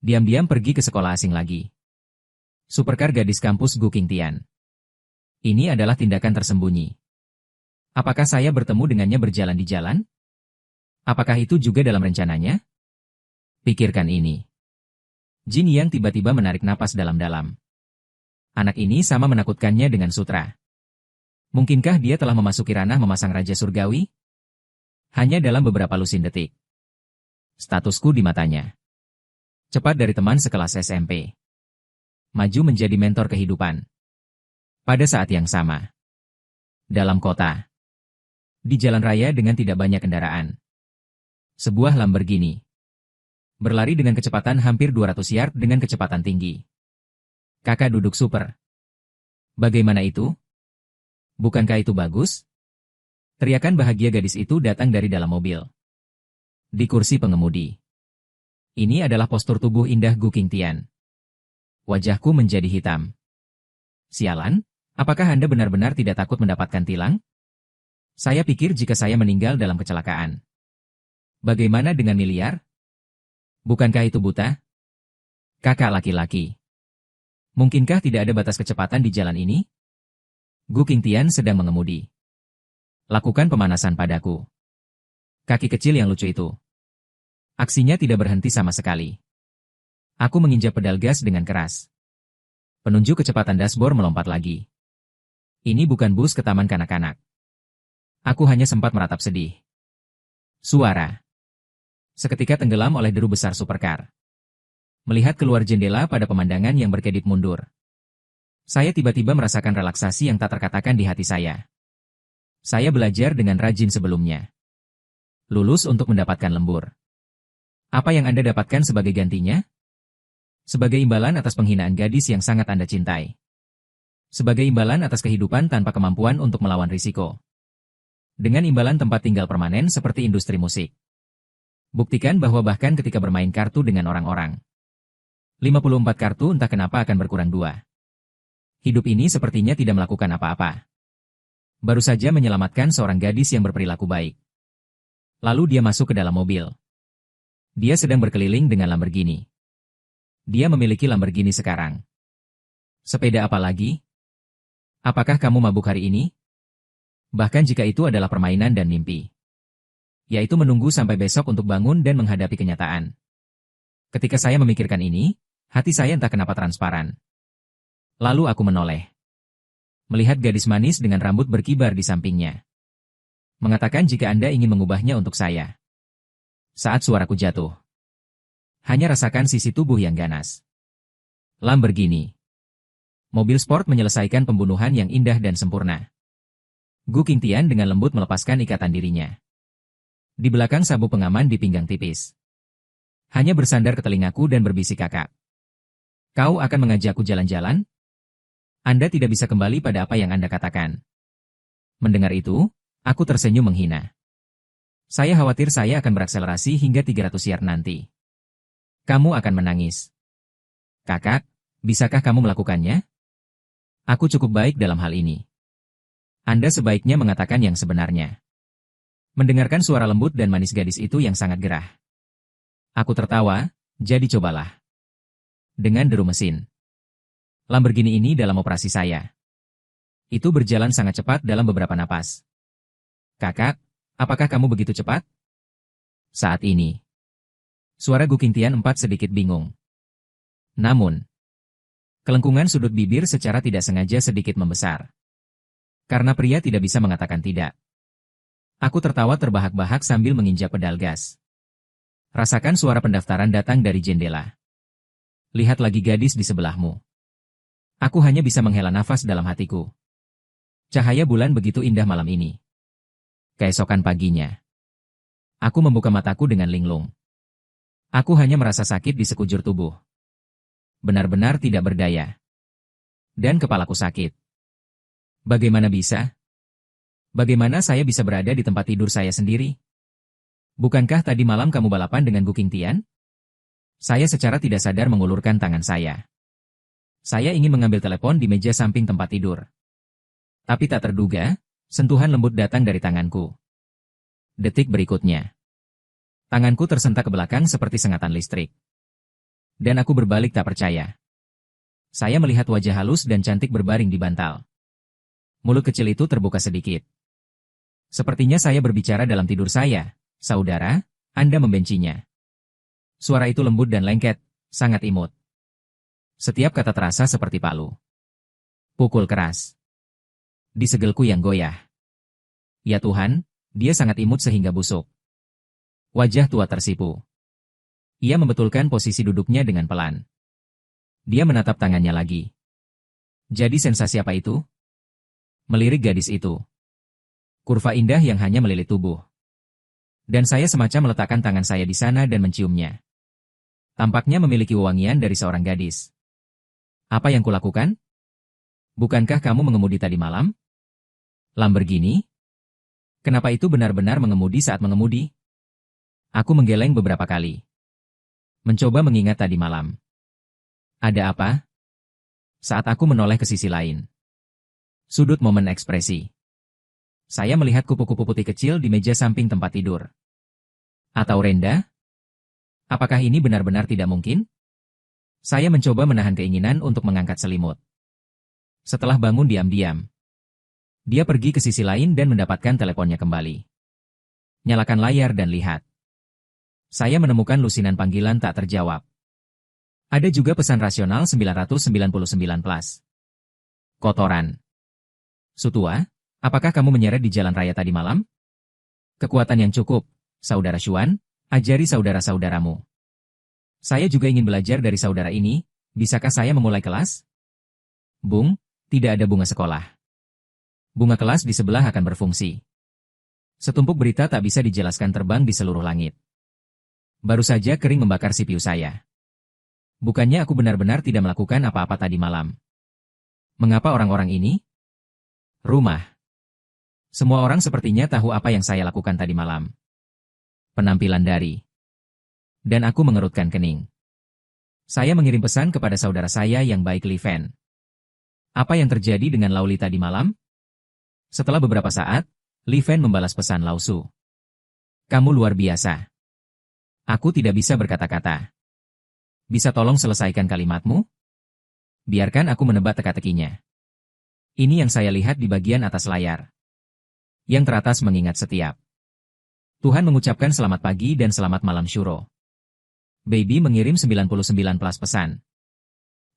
diam-diam pergi ke sekolah asing lagi. Supercar gadis kampus Gu Qingtian. Ini adalah tindakan tersembunyi. Apakah saya bertemu dengannya berjalan di jalan? Apakah itu juga dalam rencananya? Pikirkan ini. Jin Yang tiba-tiba menarik napas dalam-dalam. Anak ini sama menakutkannya dengan sutra. Mungkinkah dia telah memasuki ranah memasang Raja Surgawi? Hanya dalam beberapa lusin detik. Statusku di matanya. Cepat dari teman sekelas SMP. Maju menjadi mentor kehidupan. Pada saat yang sama. Dalam kota. Di jalan raya dengan tidak banyak kendaraan. Sebuah Lamborghini. Berlari dengan kecepatan hampir 200 yard dengan kecepatan tinggi. Kakak duduk super. Bagaimana itu? Bukankah itu bagus? Teriakan bahagia gadis itu datang dari dalam mobil. Di kursi pengemudi. Ini adalah postur tubuh indah Gu Qingtian. Wajahku menjadi hitam. Sialan, apakah Anda benar-benar tidak takut mendapatkan tilang? Saya pikir jika saya meninggal dalam kecelakaan. Bagaimana dengan miliar? Bukankah itu buta? Kakak laki-laki. Mungkinkah tidak ada batas kecepatan di jalan ini? Gu Qingtian sedang mengemudi. Lakukan pemanasan padaku. Kaki kecil yang lucu itu. Aksinya tidak berhenti sama sekali. Aku menginjak pedal gas dengan keras. Penunjuk kecepatan dashboard melompat lagi. Ini bukan bus ke taman kanak-kanak. Aku hanya sempat meratap sedih. Suara. Seketika tenggelam oleh deru besar supercar. Melihat keluar jendela pada pemandangan yang berkedip mundur. Saya tiba-tiba merasakan relaksasi yang tak terkatakan di hati saya. Saya belajar dengan rajin sebelumnya. Lulus untuk mendapatkan lembur. Apa yang Anda dapatkan sebagai gantinya? Sebagai imbalan atas penghinaan gadis yang sangat Anda cintai. Sebagai imbalan atas kehidupan tanpa kemampuan untuk melawan risiko. Dengan imbalan tempat tinggal permanen seperti industri musik. Buktikan bahwa bahkan ketika bermain kartu dengan orang-orang. 54 kartu entah kenapa akan berkurang 2. Hidup ini sepertinya tidak melakukan apa-apa. Baru saja menyelamatkan seorang gadis yang berperilaku baik. Lalu dia masuk ke dalam mobil. Dia sedang berkeliling dengan Lamborghini. Dia memiliki Lamborghini sekarang. Sepeda apa lagi? Apakah kamu mabuk hari ini? Bahkan jika itu adalah permainan dan mimpi. Yaitu menunggu sampai besok untuk bangun dan menghadapi kenyataan. Ketika saya memikirkan ini, hati saya entah kenapa transparan. Lalu aku menoleh. Melihat gadis manis dengan rambut berkibar di sampingnya. Mengatakan jika Anda ingin mengubahnya untuk saya. Saat suaraku jatuh. Hanya rasakan sisi tubuh yang ganas. Lamborghini. Mobil sport menyelesaikan pembunuhan yang indah dan sempurna. Gu Qingtian dengan lembut melepaskan ikatan dirinya. Di belakang sabuk pengaman di pinggang tipis. Hanya bersandar ke telingaku dan berbisik kakak. Kau akan mengajakku jalan-jalan? Anda tidak bisa kembali pada apa yang Anda katakan. Mendengar itu, aku tersenyum menghina. Saya khawatir saya akan berakselerasi hingga 300 yard nanti. Kamu akan menangis. Kakak, bisakah kamu melakukannya? Aku cukup baik dalam hal ini. Anda sebaiknya mengatakan yang sebenarnya. Mendengarkan suara lembut dan manis gadis itu yang sangat gerah. Aku tertawa, jadi cobalah. Dengan deru mesin. Lamborghini ini dalam operasi saya. Itu berjalan sangat cepat dalam beberapa napas. Kakak, apakah kamu begitu cepat? Saat ini. Suara Gu Qingtian 4 sedikit bingung. Namun, kelengkungan sudut bibir secara tidak sengaja sedikit membesar. Karena pria tidak bisa mengatakan tidak. Aku tertawa terbahak-bahak sambil menginjak pedal gas. Rasakan suara pendaftaran datang dari jendela. Lihat lagi gadis di sebelahmu. Aku hanya bisa menghela nafas dalam hatiku. Cahaya bulan begitu indah malam ini. Keesokan paginya. Aku membuka mataku dengan linglung. Aku hanya merasa sakit di sekujur tubuh. Benar-benar tidak berdaya. Dan kepalaku sakit. Bagaimana bisa? Bagaimana saya bisa berada di tempat tidur saya sendiri? Bukankah tadi malam kamu balapan dengan Gu Qingtian? Saya secara tidak sadar mengulurkan tangan saya. Saya ingin mengambil telepon di meja samping tempat tidur. Tapi tak terduga, sentuhan lembut datang dari tanganku. Detik berikutnya. Tanganku tersentak ke belakang seperti sengatan listrik. Dan aku berbalik tak percaya. Saya melihat wajah halus dan cantik berbaring di bantal. Mulut kecil itu terbuka sedikit. Sepertinya saya berbicara dalam tidur saya, saudara, Anda membencinya. Suara itu lembut dan lengket, sangat imut. Setiap kata terasa seperti palu. Pukul keras. Di segelku yang goyah. Ya Tuhan, dia sangat imut sehingga busuk. Wajah tua tersipu. Ia membetulkan posisi duduknya dengan pelan. Dia menatap tangannya lagi. Jadi sensasi apa itu? Melirik gadis itu. Kurva indah yang hanya melilit tubuh. Dan saya semacam meletakkan tangan saya di sana dan menciumnya. Tampaknya memiliki wewangian dari seorang gadis. Apa yang kulakukan? Bukankah kamu mengemudi tadi malam? Lamborghini? Kenapa itu benar-benar mengemudi saat mengemudi? Aku menggeleng beberapa kali. Mencoba mengingat tadi malam. Ada apa? Saat aku menoleh ke sisi lain. Sudut momen ekspresi. Saya melihat kupu-kupu putih kecil di meja samping tempat tidur. Atau Renda? Apakah ini benar-benar tidak mungkin? Saya mencoba menahan keinginan untuk mengangkat selimut. Setelah bangun diam-diam. Dia pergi ke sisi lain dan mendapatkan teleponnya kembali. Nyalakan layar dan lihat. Saya menemukan lusinan panggilan tak terjawab. Ada juga pesan rasional 999 plus. Kotoran. Sutua, apakah kamu menyeret di jalan raya tadi malam? Kekuatan yang cukup, Saudara Xuan, ajari saudara-saudaramu. Saya juga ingin belajar dari saudara ini, bisakah saya memulai kelas? Bung, tidak ada bunga sekolah. Bunga kelas di sebelah akan berfungsi. Setumpuk berita tak bisa dijelaskan terbang di seluruh langit. Baru saja kering membakar CPU saya. Bukannya aku benar-benar tidak melakukan apa-apa tadi malam. Mengapa orang-orang ini? Rumah. Semua orang sepertinya tahu apa yang saya lakukan tadi malam. Penampilan dari. Dan aku mengerutkan kening. Saya mengirim pesan kepada saudara saya yang baik Li Fen. Apa yang terjadi dengan Lauli tadi malam? Setelah beberapa saat, Li Fen membalas pesan Lao Su. Kamu luar biasa. Aku tidak bisa berkata-kata. Bisa tolong selesaikan kalimatmu? Biarkan aku menebak teka-tekinya. Ini yang saya lihat di bagian atas layar. Yang teratas mengingat setiap. Tuhan mengucapkan selamat pagi dan selamat malam Shuro. Baby mengirim 99 plus pesan.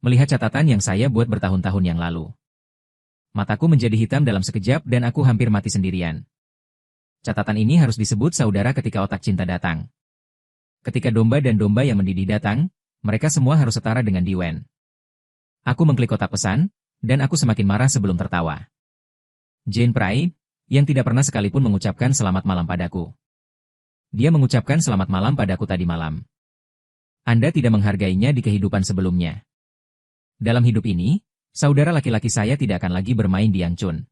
Melihat catatan yang saya buat bertahun-tahun yang lalu. Mataku menjadi hitam dalam sekejap dan aku hampir mati sendirian. Catatan ini harus disebut saudara ketika otak cinta datang. Ketika domba dan domba yang mendidih datang, mereka semua harus setara dengan Diwen. Aku mengklik kotak pesan, dan aku semakin marah sebelum tertawa. Jane Pride, yang tidak pernah sekalipun mengucapkan selamat malam padaku. Dia mengucapkan selamat malam padaku tadi malam. Anda tidak menghargainya di kehidupan sebelumnya. Dalam hidup ini, saudara laki-laki saya tidak akan lagi bermain di Yangchun.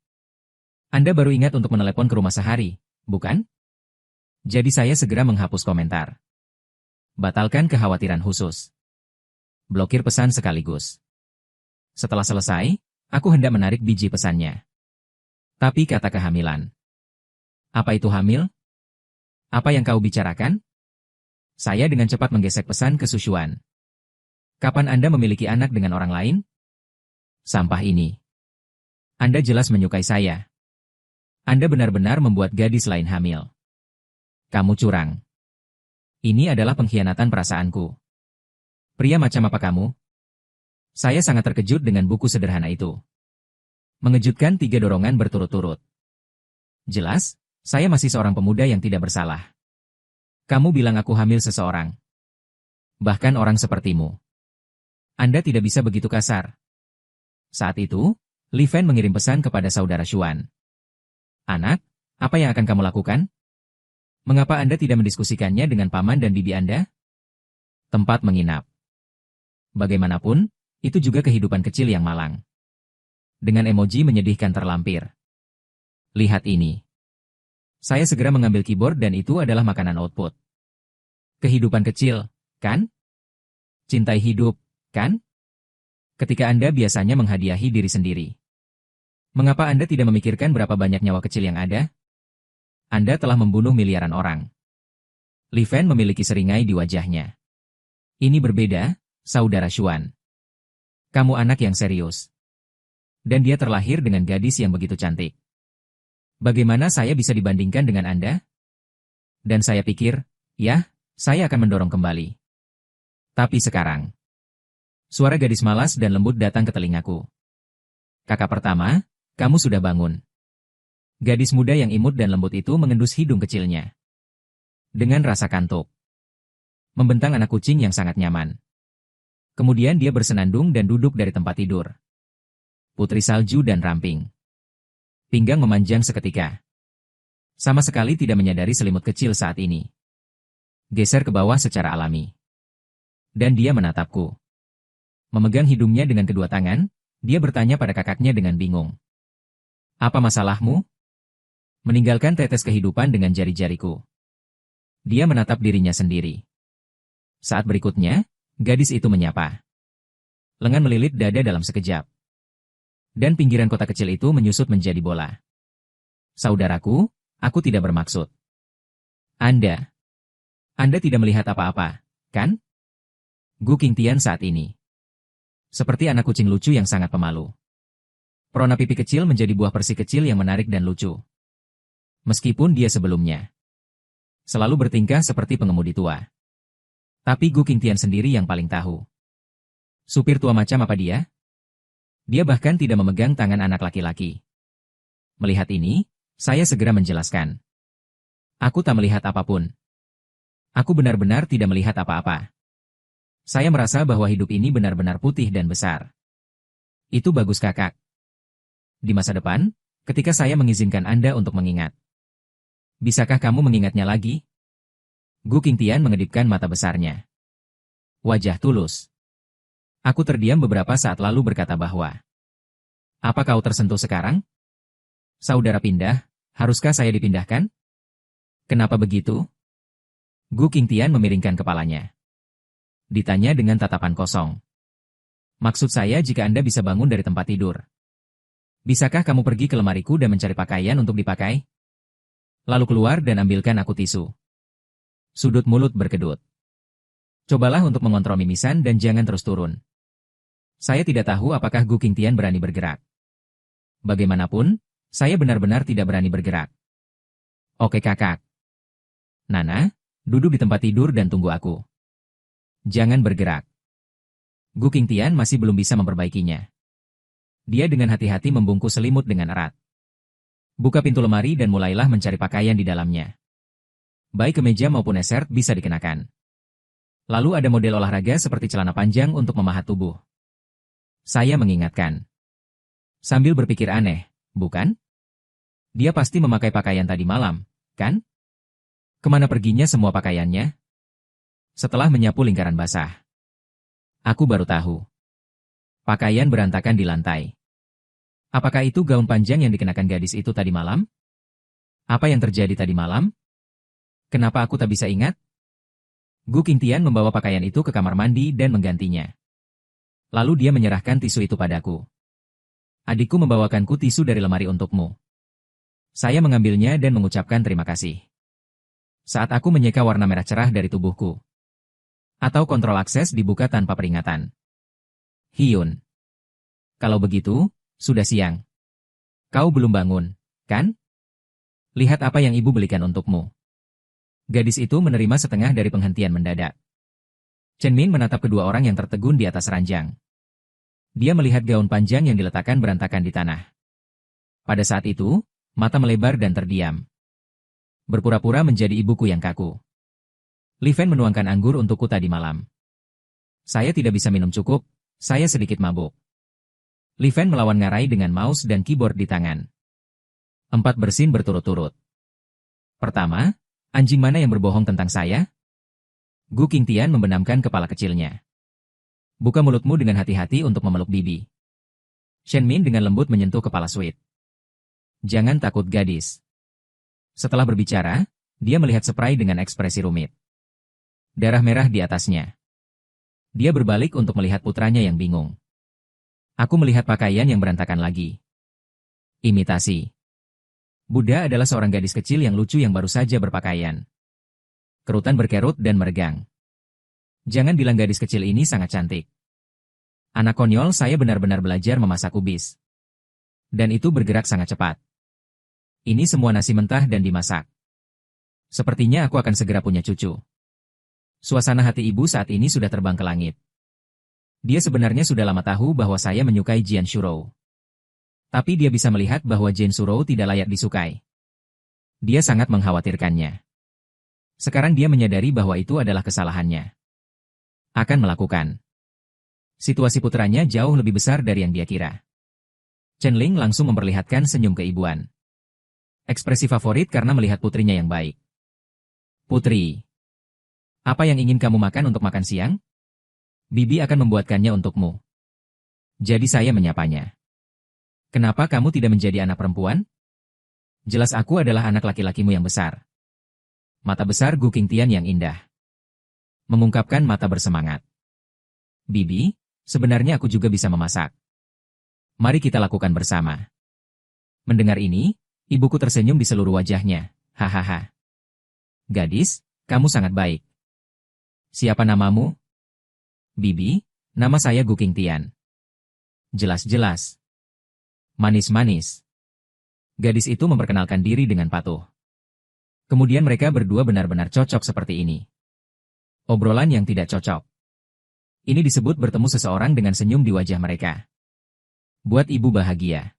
Anda baru ingat untuk menelepon ke rumah sehari, bukan? Jadi saya segera menghapus komentar. Batalkan kekhawatiran khusus. Blokir pesan sekaligus. Setelah selesai, aku hendak menarik biji pesannya. Tapi kata kehamilan. Apa itu hamil? Apa yang kau bicarakan? Saya dengan cepat menggesek pesan ke Sushuan. Kapan Anda memiliki anak dengan orang lain? Sampah ini. Anda jelas menyukai saya. Anda benar-benar membuat gadis lain hamil. Kamu curang. Ini adalah pengkhianatan perasaanku. Pria macam apa kamu? Saya sangat terkejut dengan buku sederhana itu. Mengejutkan 3 dorongan berturut-turut. Jelas, saya masih seorang pemuda yang tidak bersalah. Kamu bilang aku hamil seseorang. Bahkan orang sepertimu. Anda tidak bisa begitu kasar. Saat itu, Li Fen mengirim pesan kepada saudara Xuan. Anak, apa yang akan kamu lakukan? Mengapa Anda tidak mendiskusikannya dengan paman dan bibi Anda? Tempat menginap. Bagaimanapun, itu juga kehidupan kecil yang malang. Dengan emoji menyedihkan terlampir. Lihat ini. Saya segera mengambil keyboard dan itu adalah makanan output. Kehidupan kecil, kan? Cintai hidup, kan? Ketika Anda biasanya menghadiahi diri sendiri. Mengapa Anda tidak memikirkan berapa banyak nyawa kecil yang ada? Anda telah membunuh miliaran orang. Li Fen memiliki seringai di wajahnya. Ini berbeda, saudara Xuan. Kamu anak yang serius. Dan dia terlahir dengan gadis yang begitu cantik. Bagaimana saya bisa dibandingkan dengan Anda? Dan saya pikir, ya, saya akan mendorong kembali. Tapi sekarang. Suara gadis malas dan lembut datang ke telingaku. Kakak pertama, kamu sudah bangun. Gadis muda yang imut dan lembut itu mengendus hidung kecilnya. Dengan rasa kantuk. Membentang anak kucing yang sangat nyaman. Kemudian dia bersenandung dan duduk dari tempat tidur. Putri salju dan ramping. Pinggang memanjang seketika. Sama sekali tidak menyadari selimut kecil saat ini. Geser ke bawah secara alami. Dan dia menatapku. Memegang hidungnya dengan kedua tangan, dia bertanya pada kakaknya dengan bingung. Apa masalahmu? Meninggalkan tetes kehidupan dengan jari-jariku. Dia menatap dirinya sendiri. Saat berikutnya, gadis itu menyapa. Lengan melilit dada dalam sekejap. Dan pinggiran kota kecil itu menyusut menjadi bola. Saudaraku, aku tidak bermaksud. Anda tidak melihat apa-apa, kan? Gu Qingtian saat ini. Seperti anak kucing lucu yang sangat pemalu. Perona pipi kecil menjadi buah persi kecil yang menarik dan lucu. Meskipun dia sebelumnya selalu bertingkah seperti pengemudi tua. Tapi Gu Qingtian sendiri yang paling tahu. Supir tua macam apa dia? Dia bahkan tidak memegang tangan anak laki-laki. Melihat ini, saya segera menjelaskan. Aku tak melihat apapun. Aku benar-benar tidak melihat apa-apa. Saya merasa bahwa hidup ini benar-benar putih dan besar. Itu bagus kakak. Di masa depan, ketika saya mengizinkan Anda untuk mengingat. Bisakah kamu mengingatnya lagi? Gu Qingtian mengedipkan mata besarnya. Wajah tulus. Aku terdiam beberapa saat lalu berkata bahwa, apa kau tersentuh sekarang? Saudara pindah, haruskah saya dipindahkan? Kenapa begitu? Gu Qingtian memiringkan kepalanya. Ditanya dengan tatapan kosong. Maksud saya jika Anda bisa bangun dari tempat tidur. Bisakah kamu pergi ke lemariku dan mencari pakaian untuk dipakai? Lalu keluar dan ambilkan aku tisu. Sudut mulut berkedut. Cobalah untuk mengontrol mimisan dan jangan terus turun. Saya tidak tahu apakah Gu Qingtian berani bergerak. Bagaimanapun, saya benar-benar tidak berani bergerak. Oke kakak. Nana, duduk di tempat tidur dan tunggu aku. Jangan bergerak. Gu Qingtian masih belum bisa memperbaikinya. Dia dengan hati-hati membungkus selimut dengan erat. Buka pintu lemari dan mulailah mencari pakaian di dalamnya. Baik kemeja maupun t-shirt bisa dikenakan. Lalu ada model olahraga seperti celana panjang untuk memahat tubuh. Saya mengingatkan. Sambil berpikir aneh, bukan? Dia pasti memakai pakaian tadi malam, kan? Kemana perginya semua pakaiannya? Setelah menyapu lingkaran basah. Aku baru tahu. Pakaian berantakan di lantai. Apakah itu gaun panjang yang dikenakan gadis itu tadi malam? Apa yang terjadi tadi malam? Kenapa aku tak bisa ingat? Gu Qingtian membawa pakaian itu ke kamar mandi dan menggantinya. Lalu dia menyerahkan tisu itu padaku. Adikku membawakanku tisu dari lemari untukmu. Saya mengambilnya dan mengucapkan terima kasih. Saat aku menyeka warna merah cerah dari tubuhku. Atau kontrol akses dibuka tanpa peringatan. Hyun. Kalau begitu, sudah siang. Kau belum bangun, kan? Lihat apa yang ibu belikan untukmu. Gadis itu menerima setengah dari penghentian mendadak. Chen Min menatap kedua orang yang tertegun di atas ranjang. Dia melihat gaun panjang yang diletakkan berantakan di tanah. Pada saat itu, mata melebar dan terdiam. Berpura-pura menjadi ibuku yang kaku. Li Fen menuangkan anggur untukku tadi malam. Saya tidak bisa minum cukup, saya sedikit mabuk. Li Fen melawan ngarai dengan mouse dan keyboard di tangan. 4 bersin berturut-turut. Pertama, anjing mana yang berbohong tentang saya? Gu Qingtian membenamkan kepala kecilnya. Buka mulutmu dengan hati-hati untuk memeluk bibi. Shen Min dengan lembut menyentuh kepala Sweet. Jangan takut gadis. Setelah berbicara, dia melihat spray dengan ekspresi rumit. Darah merah di atasnya. Dia berbalik untuk melihat putranya yang bingung. Aku melihat pakaian yang berantakan lagi. Imitasi. Buddha adalah seorang gadis kecil yang lucu yang baru saja berpakaian. Kerutan berkerut dan meregang. Jangan bilang gadis kecil ini sangat cantik. Anak konyol, saya benar-benar belajar memasak kubis. Dan itu bergerak sangat cepat. Ini semua nasi mentah dan dimasak. Sepertinya aku akan segera punya cucu. Suasana hati ibu saat ini sudah terbang ke langit. Dia sebenarnya sudah lama tahu bahwa saya menyukai Jian Shurou. Tapi dia bisa melihat bahwa Jian Shurou tidak layak disukai. Dia sangat mengkhawatirkannya. Sekarang dia menyadari bahwa itu adalah kesalahannya. Akan melakukan. Situasi putranya jauh lebih besar dari yang dia kira. Chen Ling langsung memperlihatkan senyum keibuan. Ekspresi favorit karena melihat putrinya yang baik. Putri. Apa yang ingin kamu makan untuk makan siang? Bibi akan membuatkannya untukmu. Jadi saya menyapanya. Kenapa kamu tidak menjadi anak perempuan? Jelas aku adalah anak laki-lakimu yang besar. Mata besar Gu Qingtian yang indah. Mengungkapkan mata bersemangat. Bibi, sebenarnya aku juga bisa memasak. Mari kita lakukan bersama. Mendengar ini, ibuku tersenyum di seluruh wajahnya. Hahaha. Gadis, kamu sangat baik. Siapa namamu? Bibi, nama saya Gu Qingtian. Jelas-jelas. Manis-manis. Gadis itu memperkenalkan diri dengan patuh. Kemudian mereka berdua benar-benar cocok seperti ini. Obrolan yang tidak cocok. Ini disebut bertemu seseorang dengan senyum di wajah mereka. Buat ibu bahagia.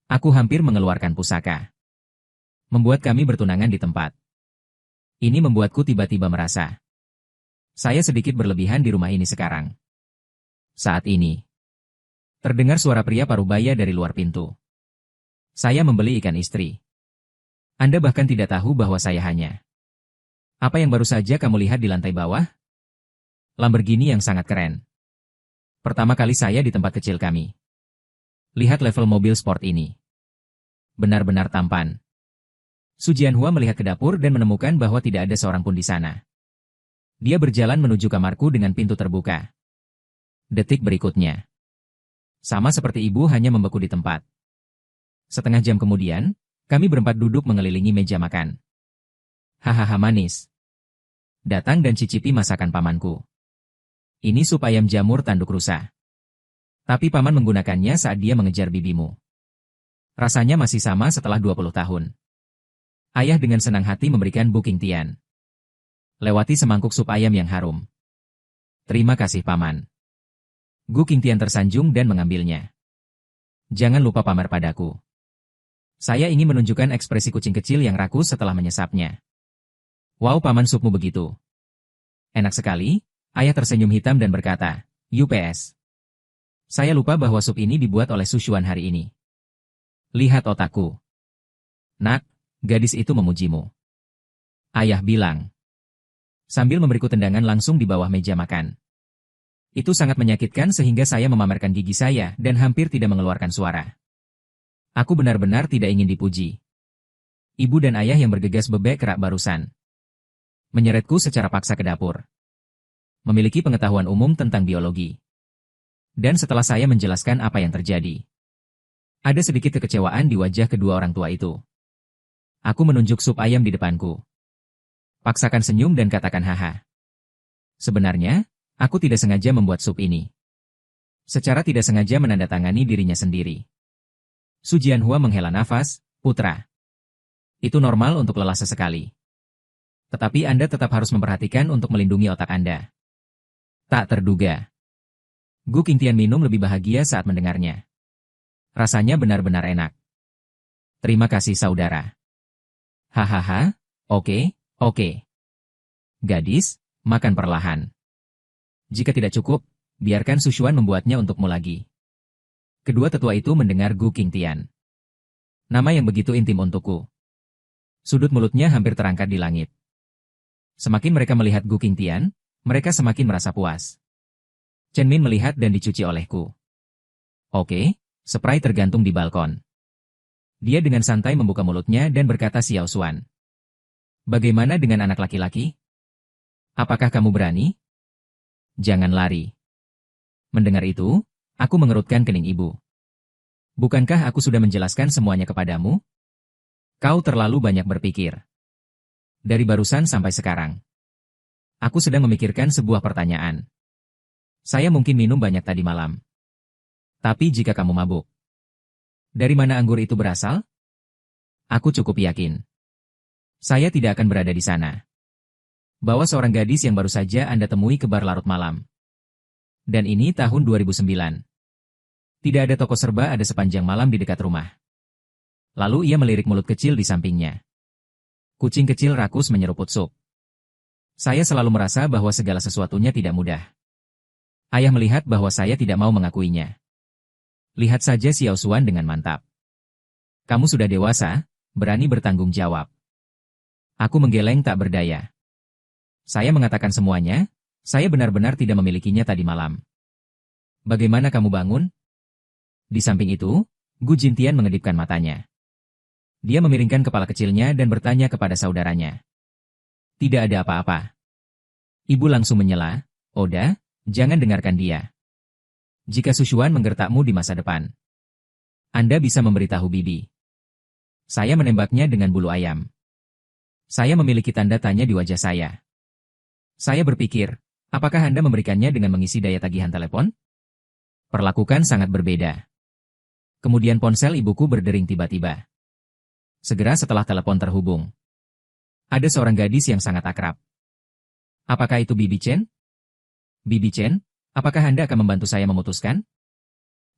Aku hampir mengeluarkan pusaka. Membuat kami bertunangan di tempat. Ini membuatku tiba-tiba merasa. Saya sedikit berlebihan di rumah ini sekarang. Saat ini. Terdengar suara pria parubaya dari luar pintu. Saya membeli ikan istri. Anda bahkan tidak tahu bahwa saya hanya. Apa yang baru saja kamu lihat di lantai bawah? Lamborghini yang sangat keren. Pertama kali saya di tempat kecil kami. Lihat level mobil sport ini. Benar-benar tampan. Su Jianhua melihat ke dapur dan menemukan bahwa tidak ada seorang pun di sana. Dia berjalan menuju kamarku dengan pintu terbuka. Detik berikutnya. Sama seperti ibu hanya membeku di tempat. Setengah jam kemudian, kami berempat duduk mengelilingi meja makan. Hahaha manis. Datang dan cicipi masakan pamanku. Ini sup ayam jamur tanduk rusa. Tapi paman menggunakannya saat dia mengejar bibimu. Rasanya masih sama setelah 20 tahun. Ayah dengan senang hati memberikan Buking Tian. Lewati semangkuk sup ayam yang harum. Terima kasih paman. Gu Qingtian tersanjung dan mengambilnya. Jangan lupa pamer padaku. Saya ingin menunjukkan ekspresi kucing kecil yang rakus setelah menyesapnya. Wow paman supmu begitu. Enak sekali. Ayah tersenyum hitam dan berkata, UPS. Saya lupa bahwa sup ini dibuat oleh Su Xuan hari ini. Lihat otakku. Nak, gadis itu memujimu. Ayah bilang. Sambil memberiku tendangan langsung di bawah meja makan. Itu sangat menyakitkan sehingga saya memamerkan gigi saya dan hampir tidak mengeluarkan suara. Aku benar-benar tidak ingin dipuji. Ibu dan ayah yang bergegas bebek kerak barusan. Menyeretku secara paksa ke dapur. Memiliki pengetahuan umum tentang biologi. Dan setelah saya menjelaskan apa yang terjadi, ada sedikit kekecewaan di wajah kedua orang tua itu. Aku menunjuk sup ayam di depanku. Paksakan senyum dan katakan haha. Sebenarnya, aku tidak sengaja membuat sup ini. Secara tidak sengaja menandatangani dirinya sendiri. Su Jianhua menghela nafas, putra. Itu normal untuk lelah sesekali. Tetapi Anda tetap harus memperhatikan untuk melindungi otak Anda. Tak terduga. Gu Qingtian minum lebih bahagia saat mendengarnya. Rasanya benar-benar enak. Terima kasih saudara. Hahaha, oke. Gadis, makan perlahan. Jika tidak cukup, biarkan Su Xuan membuatnya untukmu lagi. Kedua tetua itu mendengar Gu Qingtian. Nama yang begitu intim untukku. Sudut mulutnya hampir terangkat di langit. Semakin mereka melihat Gu Qingtian, mereka semakin merasa puas. Chen Min melihat dan dicuci olehku. Oke, spray tergantung di balkon. Dia dengan santai membuka mulutnya dan berkata Xiao Xuan. Bagaimana dengan anak laki-laki? Apakah kamu berani? Jangan lari. Mendengar itu, aku mengerutkan kening ibu. Bukankah aku sudah menjelaskan semuanya kepadamu? Kau terlalu banyak berpikir. Dari barusan sampai sekarang. Aku sedang memikirkan sebuah pertanyaan. Saya mungkin minum banyak tadi malam. Tapi jika kamu mabuk. Dari mana anggur itu berasal? Aku cukup yakin. Saya tidak akan berada di sana. Bawa seorang gadis yang baru saja Anda temui ke bar larut malam. Dan ini tahun 2009. Tidak ada toko serba ada sepanjang malam di dekat rumah. Lalu ia melirik mulut kecil di sampingnya. Kucing kecil rakus menyeruput sup. Saya selalu merasa bahwa segala sesuatunya tidak mudah. Ayah melihat bahwa saya tidak mau mengakuinya. Lihat saja Xiao Xuan dengan mantap. Kamu sudah dewasa, berani bertanggung jawab. Aku menggeleng tak berdaya. Saya mengatakan semuanya, saya benar-benar tidak memilikinya tadi malam. Bagaimana kamu bangun? Di samping itu, Gu Jintian mengedipkan matanya. Dia memiringkan kepala kecilnya dan bertanya kepada saudaranya. Tidak ada apa-apa. Ibu langsung menyela, Oda, jangan dengarkan dia. Jika Su Xuan menggertakmu di masa depan, Anda bisa memberitahu Bibi. Saya menembaknya dengan bulu ayam. Saya memiliki tanda tanya di wajah saya. Saya berpikir, apakah Anda memberikannya dengan mengisi daya tagihan telepon? Perlakukan sangat berbeda. Kemudian ponsel ibuku berdering tiba-tiba. Segera setelah telepon terhubung. Ada seorang gadis yang sangat akrab. Apakah itu Bibi Chen? Bibi Chen, Apakah Anda akan membantu saya memutuskan?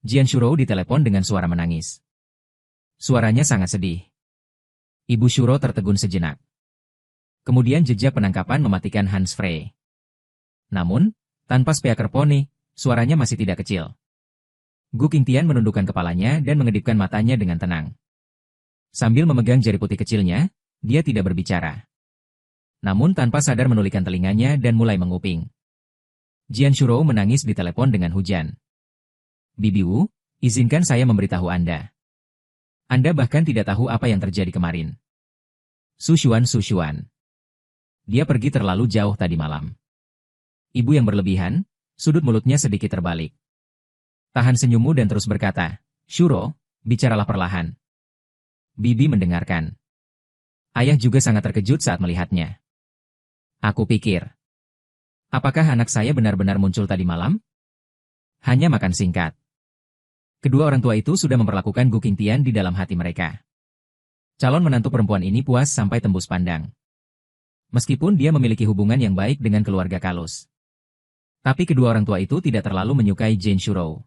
Jian Shuro ditelepon dengan suara menangis. Suaranya sangat sedih. Ibu Shuro tertegun sejenak. Kemudian jejak penangkapan mematikan Hans Frey. Namun, tanpa speakerphone, suaranya masih tidak kecil. Gu Qingtian menundukkan kepalanya dan mengedipkan matanya dengan tenang. Sambil memegang jari putih kecilnya, dia tidak berbicara. Namun tanpa sadar menulikan telinganya dan mulai menguping. Jian Shuro menangis di telepon dengan hujan. Bibi Wu, izinkan saya memberitahu Anda. Anda bahkan tidak tahu apa yang terjadi kemarin. Su Xuan. Dia pergi terlalu jauh tadi malam. Ibu yang berlebihan, sudut mulutnya sedikit terbalik. Tahan senyummu dan terus berkata, Shuro, bicaralah perlahan. Bibi mendengarkan. Ayah juga sangat terkejut saat melihatnya. Aku pikir. Apakah anak saya benar-benar muncul tadi malam? Hanya makan singkat. Kedua orang tua itu sudah memperlakukan Gu Qingtian di dalam hati mereka. Calon menantu perempuan ini puas sampai tembus pandang. Meskipun dia memiliki hubungan yang baik dengan keluarga Kalus. Tapi kedua orang tua itu tidak terlalu menyukai Jian Shuro.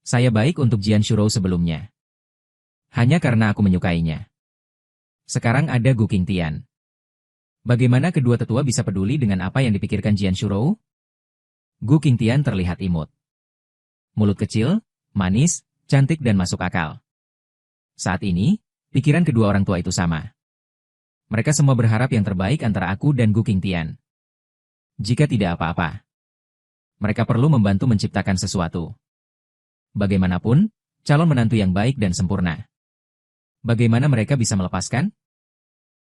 Saya baik untuk Jian Shuro sebelumnya. Hanya karena aku menyukainya. Sekarang ada Gu Qingtian. Bagaimana kedua tetua bisa peduli dengan apa yang dipikirkan Jian Shuro? Gu Qingtian terlihat imut. Mulut kecil, manis, cantik dan masuk akal. Saat ini, pikiran kedua orang tua itu sama. Mereka semua berharap yang terbaik antara aku dan Gu Qingtian. Jika tidak apa-apa, mereka perlu membantu menciptakan sesuatu. Bagaimanapun, calon menantu yang baik dan sempurna. Bagaimana mereka bisa melepaskan?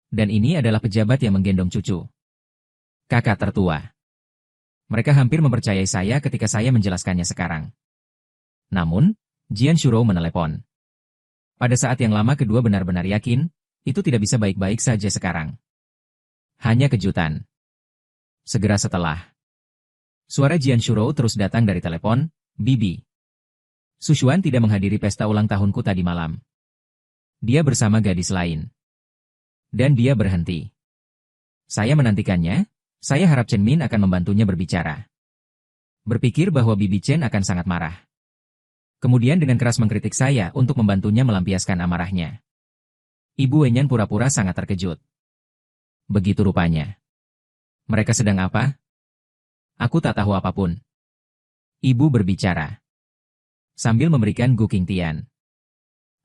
Dan ini adalah pejabat yang menggendong cucu. Kakak tertua. Mereka hampir mempercayai saya ketika saya menjelaskannya sekarang. Namun, Jian Shuro menelepon. Pada saat yang lama kedua benar-benar yakin, itu tidak bisa baik-baik saja sekarang. Hanya kejutan. Segera setelah. Suara Jian Shuro terus datang dari telepon, Bibi. Su Xuan tidak menghadiri pesta ulang tahunku tadi malam. Dia bersama gadis lain. Dan dia berhenti. Saya menantikannya, saya harap Chen Min akan membantunya berbicara. Berpikir bahwa Bibi Chen akan sangat marah. Kemudian dengan keras mengkritik saya untuk membantunya melampiaskan amarahnya. Ibu Wenyan pura-pura sangat terkejut. Begitu rupanya. Mereka sedang apa? Aku tak tahu apapun. Ibu berbicara. Sambil memberikan Gu Qingtian.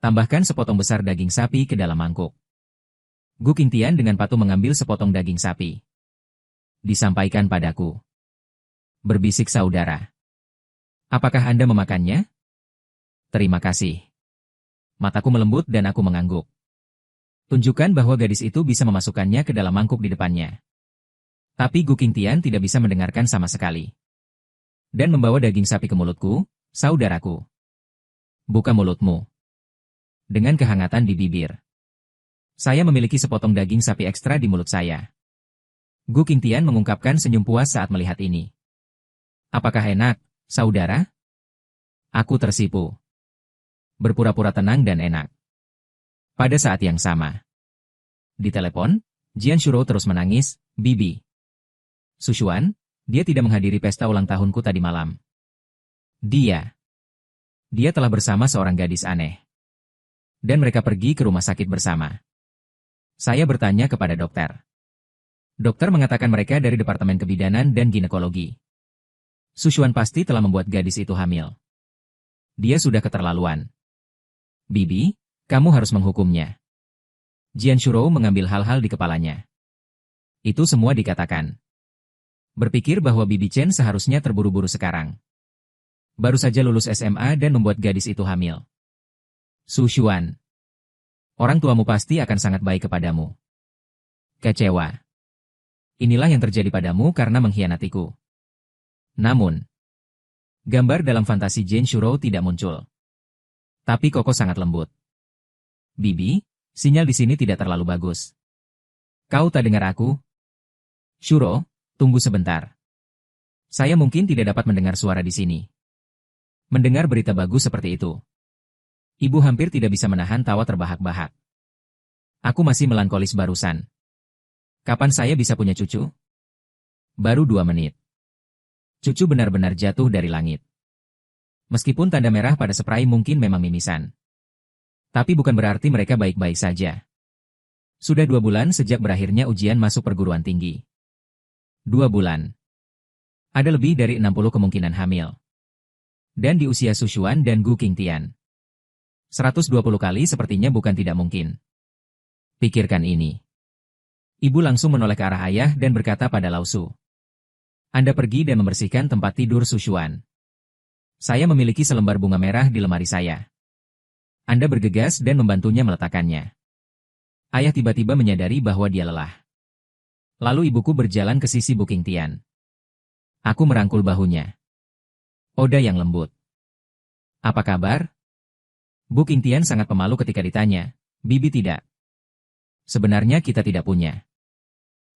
Tambahkan sepotong besar daging sapi ke dalam mangkuk. Gu Qingtian dengan patuh mengambil sepotong daging sapi. Disampaikan padaku. Berbisik saudara. Apakah Anda memakannya? Terima kasih. Mataku melembut dan aku mengangguk. Tunjukkan bahwa gadis itu bisa memasukkannya ke dalam mangkuk di depannya. Tapi Gu Qingtian tidak bisa mendengarkan sama sekali. Dan membawa daging sapi ke mulutku, saudaraku. Buka mulutmu. Dengan kehangatan di bibir. Saya memiliki sepotong daging sapi ekstra di mulut saya. Gu Qingtian mengungkapkan senyum puas saat melihat ini. Apakah enak, saudara? Aku tersipu. Berpura-pura tenang dan enak. Pada saat yang sama. Di telepon, Jian Shuro terus menangis, Bibi. Su Xuan, dia tidak menghadiri pesta ulang tahunku tadi malam. Dia telah bersama seorang gadis aneh. Dan mereka pergi ke rumah sakit bersama. Saya bertanya kepada dokter. Dokter mengatakan mereka dari Departemen Kebidanan dan Ginekologi. Su Xuan pasti telah membuat gadis itu hamil. Dia sudah keterlaluan. Bibi, kamu harus menghukumnya. Jian Shuro mengambil hal-hal di kepalanya. Itu semua dikatakan. Berpikir bahwa Bibi Chen seharusnya terburu-buru sekarang. Baru saja lulus SMA dan membuat gadis itu hamil. Su Xuan. Orang tuamu pasti akan sangat baik kepadamu. Kecewa. Inilah yang terjadi padamu karena mengkhianatiku. Namun, gambar dalam fantasi Jian Shuro tidak muncul. Tapi Koko sangat lembut. Bibi, sinyal di sini tidak terlalu bagus. Kau tak dengar aku? Shuro, tunggu sebentar. Saya mungkin tidak dapat mendengar suara di sini. Mendengar berita bagus seperti itu. Ibu hampir tidak bisa menahan tawa terbahak-bahak. Aku masih melankolis barusan. Kapan saya bisa punya cucu? Baru 2 menit. Cucu benar-benar jatuh dari langit. Meskipun tanda merah pada spray mungkin memang mimisan. Tapi bukan berarti mereka baik-baik saja. Sudah 2 bulan sejak berakhirnya ujian masuk perguruan tinggi. 2 bulan. Ada lebih dari 60 kemungkinan hamil. Dan di usia Su Xuan dan Gu Qingtian. 120 kali sepertinya bukan tidak mungkin. Pikirkan ini. Ibu langsung menoleh ke arah ayah dan berkata pada Lao Su. Anda pergi dan membersihkan tempat tidur Su Xuan. Saya memiliki selembar bunga merah di lemari saya. Anda bergegas dan membantunya meletakkannya. Ayah tiba-tiba menyadari bahwa dia lelah. Lalu ibuku berjalan ke sisi Bu Qingtian. Aku merangkul bahunya. Oda yang lembut. Apa kabar? Bu Qingtian sangat pemalu ketika ditanya. Bibi tidak. Sebenarnya kita tidak punya.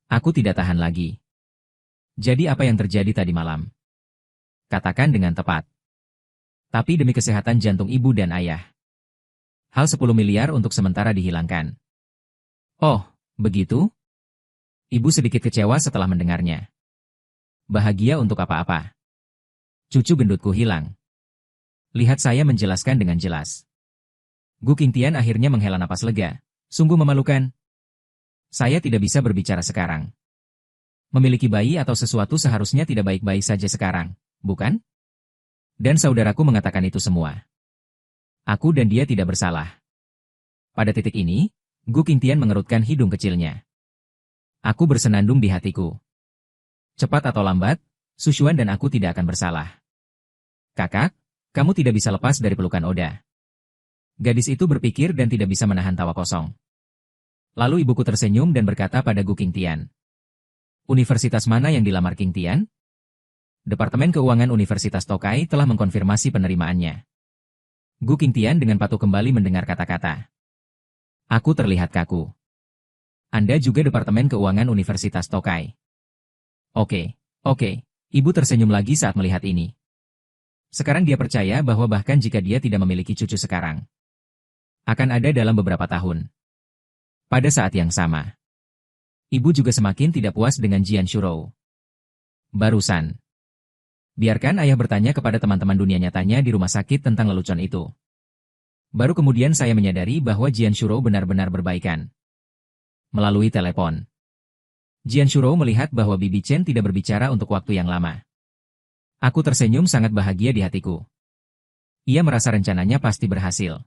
Aku tidak tahan lagi. Jadi apa yang terjadi tadi malam? Katakan dengan tepat. Tapi demi kesehatan jantung ibu dan ayah. Hal 10 miliar untuk sementara dihilangkan. Oh, begitu? Ibu sedikit kecewa setelah mendengarnya. Bahagia untuk apa-apa? Cucu gendutku hilang. Lihat saya menjelaskan dengan jelas. Gu Qingtian akhirnya menghela napas lega. Sungguh memalukan. Saya tidak bisa berbicara sekarang. Memiliki bayi atau sesuatu seharusnya tidak baik-baik saja sekarang, bukan? Dan saudaraku mengatakan itu semua. Aku dan dia tidak bersalah. Pada titik ini, Gu Qingtian mengerutkan hidung kecilnya. Aku bersenandung di hatiku. Cepat atau lambat, Su Xuan dan aku tidak akan bersalah. Kakak, kamu tidak bisa lepas dari pelukan Oda. Gadis itu berpikir dan tidak bisa menahan tawa kosong. Lalu ibuku tersenyum dan berkata pada Gu Qingtian. Universitas mana yang dilamar Qingtian? Departemen Keuangan Universitas Tokai telah mengkonfirmasi penerimaannya. Gu Qingtian dengan patuh kembali mendengar kata-kata. Aku terlihat kaku. Anda juga Departemen Keuangan Universitas Tokai. Oke. Ibu tersenyum lagi saat melihat ini. Sekarang dia percaya bahwa bahkan jika dia tidak memiliki cucu sekarang, akan ada dalam beberapa tahun. Pada saat yang sama, ibu juga semakin tidak puas dengan Jian Shurou. Barusan. Biarkan ayah bertanya kepada teman-teman dunia nyatanya di rumah sakit tentang lelucon itu. Baru kemudian saya menyadari bahwa Jian Shurou benar-benar berbaikan. Melalui telepon. Jian Shurou melihat bahwa Bibi Chen tidak berbicara untuk waktu yang lama. Aku tersenyum sangat bahagia di hatiku. Ia merasa rencananya pasti berhasil.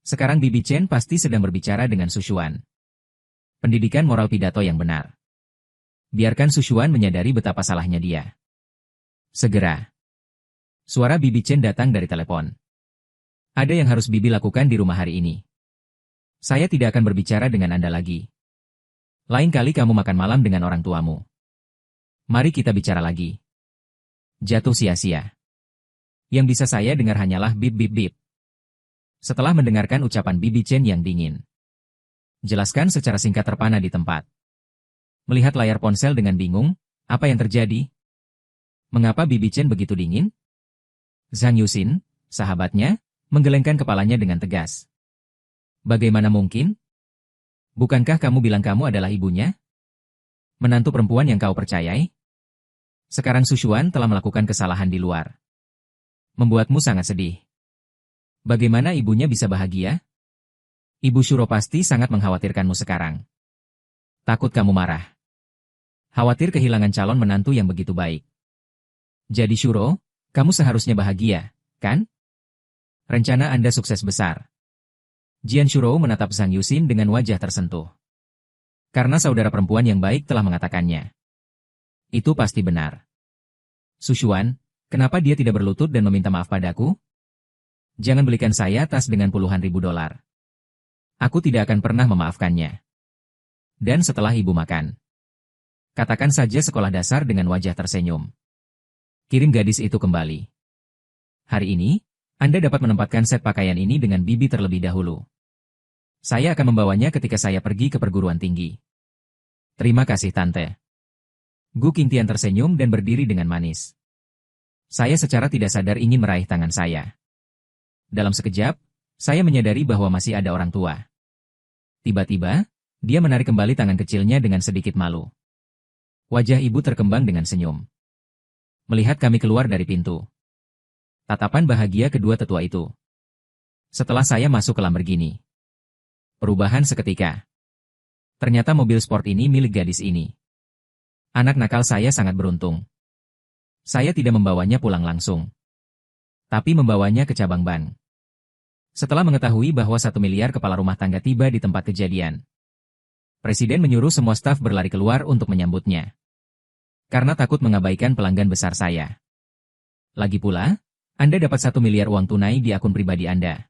Sekarang Bibi Chen pasti sedang berbicara dengan Su Xuan. Pendidikan moral pidato yang benar. Biarkan Su Xuan menyadari betapa salahnya dia. Segera. Suara Bibi Chen datang dari telepon. Ada yang harus Bibi lakukan di rumah hari ini. Saya tidak akan berbicara dengan Anda lagi. Lain kali kamu makan malam dengan orang tuamu. Mari kita bicara lagi. Jatuh sia-sia. Yang bisa saya dengar hanyalah bip bip bip. Setelah mendengarkan ucapan Bibi Chen yang dingin. Jelaskan secara singkat terpana di tempat. Melihat layar ponsel dengan bingung, apa yang terjadi? Mengapa Bibi Chen begitu dingin? Zhang Yuxin, sahabatnya, menggelengkan kepalanya dengan tegas. Bagaimana mungkin? Bukankah kamu bilang kamu adalah ibunya? Menantu perempuan yang kau percayai? Sekarang Su Xuan telah melakukan kesalahan di luar. Membuatmu sangat sedih. Bagaimana ibunya bisa bahagia? Ibu Shuro pasti sangat mengkhawatirkanmu sekarang. Takut kamu marah. Khawatir kehilangan calon menantu yang begitu baik. Jadi Shuro, kamu seharusnya bahagia, kan? Rencana Anda sukses besar. Jian Shuro menatap Zhang Yuxin dengan wajah tersentuh. Karena saudara perempuan yang baik telah mengatakannya. Itu pasti benar. Su Xuan, kenapa dia tidak berlutut dan meminta maaf padaku? Jangan belikan saya tas dengan puluhan ribu dolar. Aku tidak akan pernah memaafkannya. Dan setelah ibu makan. Katakan saja sekolah dasar dengan wajah tersenyum. Kirim gadis itu kembali. Hari ini, Anda dapat menempatkan set pakaian ini dengan Bibi terlebih dahulu. Saya akan membawanya ketika saya pergi ke perguruan tinggi. Terima kasih Tante. Gu Qingtian tersenyum dan berdiri dengan manis. Saya secara tidak sadar ingin meraih tangan saya. Dalam sekejap, saya menyadari bahwa masih ada orang tua. Tiba-tiba, dia menarik kembali tangan kecilnya dengan sedikit malu. Wajah ibu terkembang dengan senyum. Melihat kami keluar dari pintu. Tatapan bahagia kedua tetua itu. Setelah saya masuk ke Lamborghini. Perubahan seketika. Ternyata mobil sport ini milik gadis ini. Anak nakal saya sangat beruntung. Saya tidak membawanya pulang langsung. Tapi membawanya ke cabang bank. Setelah mengetahui bahwa 1 miliar kepala rumah tangga tiba di tempat kejadian. Presiden menyuruh semua staf berlari keluar untuk menyambutnya. Karena takut mengabaikan pelanggan besar saya. Lagi pula, Anda dapat 1 miliar uang tunai di akun pribadi Anda.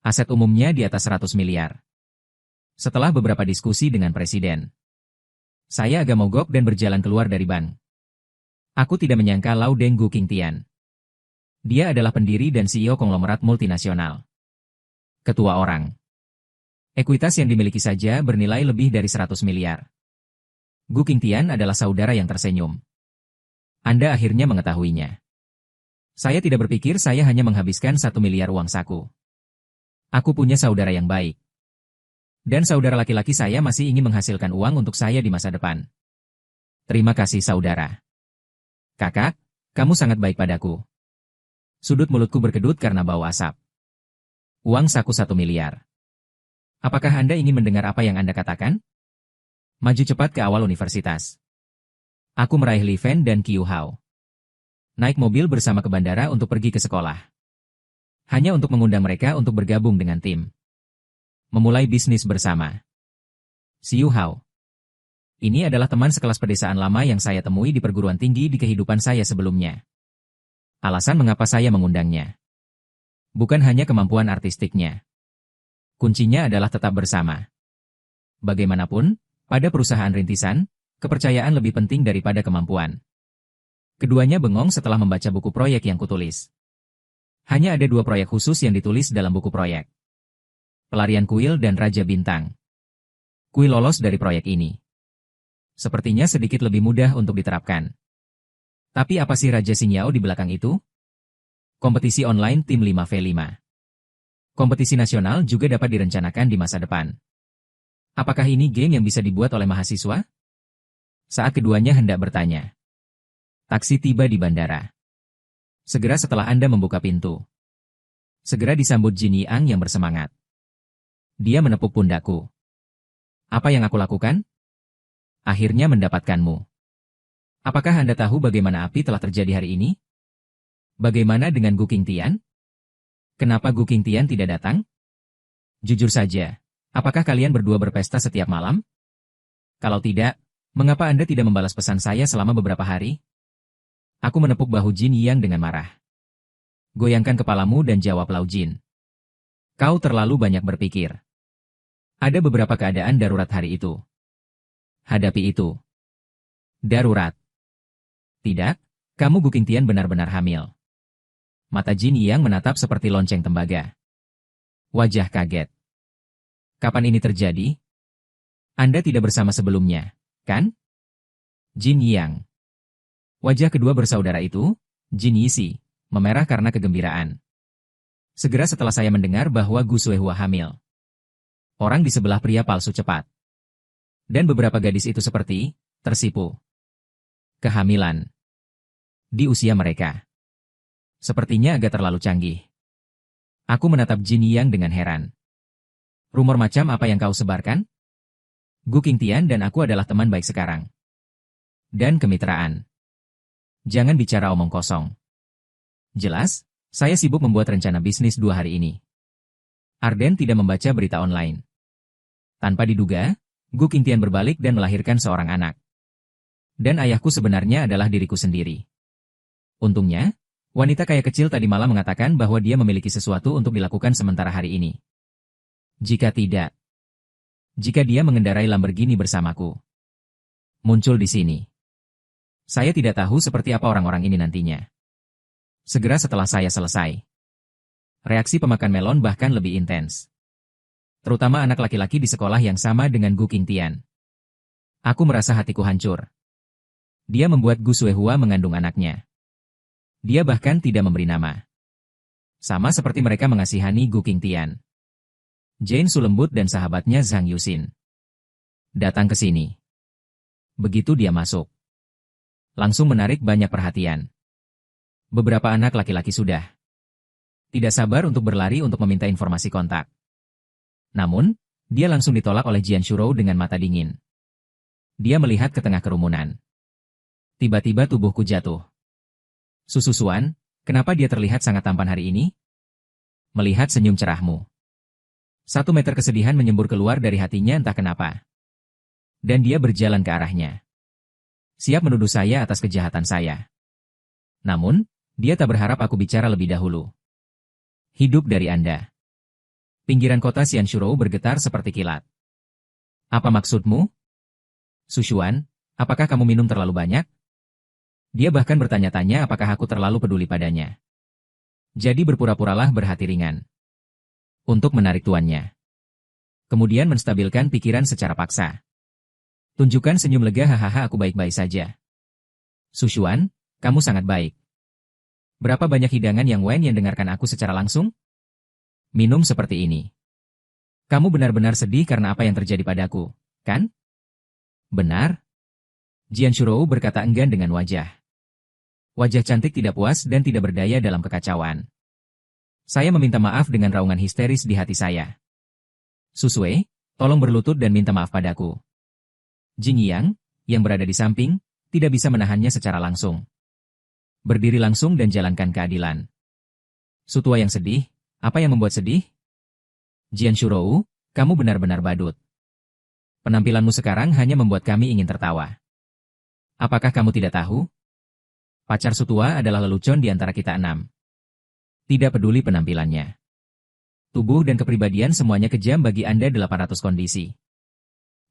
Aset umumnya di atas 100 miliar. Setelah beberapa diskusi dengan Presiden, saya agak mogok dan berjalan keluar dari bank. Aku tidak menyangka Lau Deng Gu Qingtian. Dia adalah pendiri dan CEO konglomerat multinasional. Ketua orang. Ekuitas yang dimiliki saja bernilai lebih dari 100 miliar. Gu Qingtian adalah saudara yang tersenyum. Anda akhirnya mengetahuinya. Saya tidak berpikir saya hanya menghabiskan 1 miliar uang saku. Aku punya saudara yang baik. Dan saudara laki-laki saya masih ingin menghasilkan uang untuk saya di masa depan. Terima kasih saudara. Kakak, kamu sangat baik padaku. Sudut mulutku berkedut karena bau asap. Uang saku 1 miliar. Apakah Anda ingin mendengar apa yang Anda katakan? Maju cepat ke awal universitas. Aku meraih Li Fen dan Qiu Hao. Naik mobil bersama ke bandara untuk pergi ke sekolah. Hanya untuk mengundang mereka untuk bergabung dengan tim. Memulai bisnis bersama. Xiu Hao. Ini adalah teman sekelas pedesaan lama yang saya temui di perguruan tinggi di kehidupan saya sebelumnya. Alasan mengapa saya mengundangnya. Bukan hanya kemampuan artistiknya. Kuncinya adalah tetap bersama. Bagaimanapun, pada perusahaan rintisan, kepercayaan lebih penting daripada kemampuan. Keduanya bengong setelah membaca buku proyek yang kutulis. Hanya ada 2 proyek khusus yang ditulis dalam buku proyek. Pelarian kuil dan Raja Bintang. Kuil lolos dari proyek ini. Sepertinya sedikit lebih mudah untuk diterapkan. Tapi apa sih Raja Xingyao di belakang itu? Kompetisi online tim 5v5. Kompetisi nasional juga dapat direncanakan di masa depan. Apakah ini game yang bisa dibuat oleh mahasiswa? Saat keduanya hendak bertanya. Taksi tiba di bandara. Segera setelah Anda membuka pintu. Segera disambut Jin Yang yang bersemangat. Dia menepuk pundakku. Apa yang aku lakukan? Akhirnya mendapatkanmu. Apakah Anda tahu bagaimana api telah terjadi hari ini? Bagaimana dengan Gu Qingtian? Kenapa Gu Qingtian tidak datang? Jujur saja, apakah kalian berdua berpesta setiap malam? Kalau tidak, mengapa Anda tidak membalas pesan saya selama beberapa hari? Aku menepuk bahu Jin Yang dengan marah. Goyangkan kepalamu dan jawab Lau Jin. Kau terlalu banyak berpikir. Ada beberapa keadaan darurat hari itu. Hadapi itu. Darurat. Tidak, kamu Gu Qingtian benar-benar hamil. Mata Jin Yang menatap seperti lonceng tembaga. Wajah kaget. Kapan ini terjadi? Anda tidak bersama sebelumnya, kan? Jin Yang. Wajah kedua bersaudara itu, Jin Yixi, memerah karena kegembiraan. Segera setelah saya mendengar bahwa Gu Suehua hamil. Orang di sebelah pria palsu cepat. Dan beberapa gadis itu seperti tersipu. Kehamilan. Di usia mereka. Sepertinya agak terlalu canggih. Aku menatap Jin Yang dengan heran. Rumor macam apa yang kau sebarkan? Gu Qingtian dan aku adalah teman baik sekarang. Dan kemitraan. Jangan bicara omong kosong. Jelas, saya sibuk membuat rencana bisnis 2 hari ini. Arden tidak membaca berita online. Tanpa diduga, Gu Qingtian berbalik dan melahirkan seorang anak. Dan ayahku sebenarnya adalah diriku sendiri. Untungnya, wanita kaya kecil tadi malam mengatakan bahwa dia memiliki sesuatu untuk dilakukan sementara hari ini. Jika tidak, jika dia mengendarai Lamborghini bersamaku, muncul di sini. Saya tidak tahu seperti apa orang-orang ini nantinya. Segera setelah saya selesai. Reaksi pemakan melon bahkan lebih intens. Terutama anak laki-laki di sekolah yang sama dengan Gu Qingtian. Aku merasa hatiku hancur. Dia membuat Gu Suehua mengandung anaknya. Dia bahkan tidak memberi nama. Sama seperti mereka mengasihani Gu Qingtian. Jane Sulembut dan sahabatnya Zhang Yuxin datang ke sini. Begitu dia masuk, langsung menarik banyak perhatian. Beberapa anak laki-laki sudah tidak sabar untuk berlari untuk meminta informasi kontak. Namun, dia langsung ditolak oleh Jian Shurou dengan mata dingin. Dia melihat ke tengah kerumunan. Tiba-tiba tubuhku jatuh. Sususuan, kenapa dia terlihat sangat tampan hari ini? Melihat senyum cerahmu. 1 meter kesedihan menyembur keluar dari hatinya entah kenapa. Dan dia berjalan ke arahnya. Siap menuduh saya atas kejahatan saya. Namun, dia tak berharap aku bicara lebih dahulu. Hidup dari Anda. Pinggiran kota Xianshurou bergetar seperti kilat. Apa maksudmu? Sushuan, apakah kamu minum terlalu banyak? Dia bahkan bertanya-tanya apakah aku terlalu peduli padanya. Jadi berpura-puralah berhati ringan. Untuk menarik tuannya. Kemudian menstabilkan pikiran secara paksa. Tunjukkan senyum lega, hahaha, aku baik-baik saja. Sushuan, kamu sangat baik. Berapa banyak hidangan yang Wen yang dengarkan aku secara langsung? Minum seperti ini. Kamu benar-benar sedih karena apa yang terjadi padaku, kan? Benar? Jian Shurou berkata enggan dengan wajah. Wajah cantik tidak puas dan tidak berdaya dalam kekacauan. Saya meminta maaf dengan raungan histeris di hati saya. Susue, tolong berlutut dan minta maaf padaku. Jing Yang, yang berada di samping, tidak bisa menahannya secara langsung. Berdiri langsung dan jalankan keadilan. Sutua yang sedih, apa yang membuat sedih? Jian Shurou, kamu benar-benar badut. Penampilanmu sekarang hanya membuat kami ingin tertawa. Apakah kamu tidak tahu? Pacar Sutua adalah lelucon di antara kita 6. Tidak peduli penampilannya. Tubuh dan kepribadian semuanya kejam bagi Anda 800 kondisi.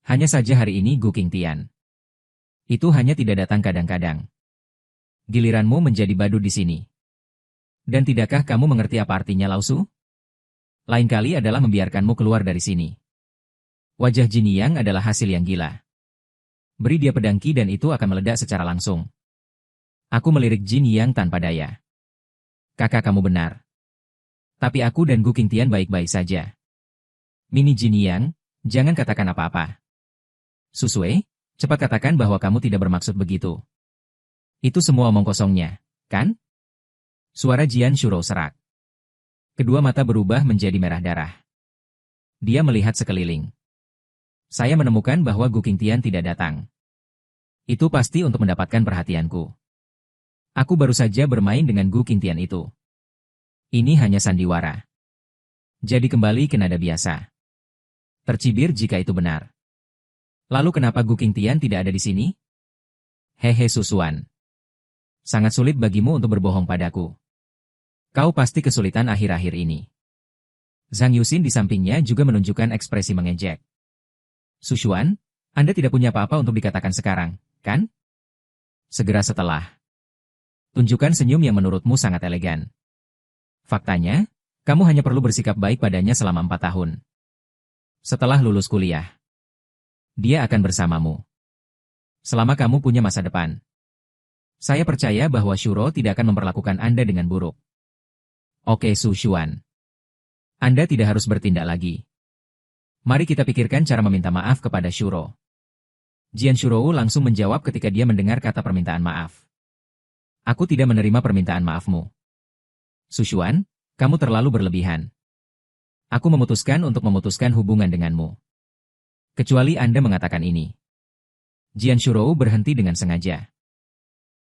Hanya saja hari ini Gu Qingtian. Itu hanya tidak datang kadang-kadang. Giliranmu menjadi badut di sini. Dan tidakkah kamu mengerti apa artinya lausu? Lain kali adalah membiarkanmu keluar dari sini. Wajah Jin Yang adalah hasil yang gila. Beri dia pedangki dan itu akan meledak secara langsung. Aku melirik Jin Yang tanpa daya. Kakak kamu benar. Tapi aku dan Gu Qingtian baik-baik saja. Mini Jin Yang, jangan katakan apa-apa. Susue, cepat katakan bahwa kamu tidak bermaksud begitu. Itu semua omong kosongnya, kan? Suara Jian Shurou serak. Kedua mata berubah menjadi merah darah. Dia melihat sekeliling. Saya menemukan bahwa Gu Qingtian tidak datang. Itu pasti untuk mendapatkan perhatianku. Aku baru saja bermain dengan Gu Qingtian itu. Ini hanya sandiwara. Jadi kembali ke nada biasa. Tercibir jika itu benar. Lalu kenapa Gu Qingtian tidak ada di sini? Hehe Susuan. Sangat sulit bagimu untuk berbohong padaku. Kau pasti kesulitan akhir-akhir ini. Zhang Yuxin di sampingnya juga menunjukkan ekspresi mengejek. Sushuan, Anda tidak punya apa-apa untuk dikatakan sekarang, kan? Segera setelah. Tunjukkan senyum yang menurutmu sangat elegan. Faktanya, kamu hanya perlu bersikap baik padanya selama 4 tahun. Setelah lulus kuliah, dia akan bersamamu. Selama kamu punya masa depan. Saya percaya bahwa Shuro tidak akan memperlakukan Anda dengan buruk. Oke Sushuan. Anda tidak harus bertindak lagi. Mari kita pikirkan cara meminta maaf kepada Shuro. Jian Shurou langsung menjawab ketika dia mendengar kata permintaan maaf. Aku tidak menerima permintaan maafmu. Sushuan, kamu terlalu berlebihan. Aku memutuskan untuk memutuskan hubungan denganmu. Kecuali Anda mengatakan ini. Jian Shurou berhenti dengan sengaja.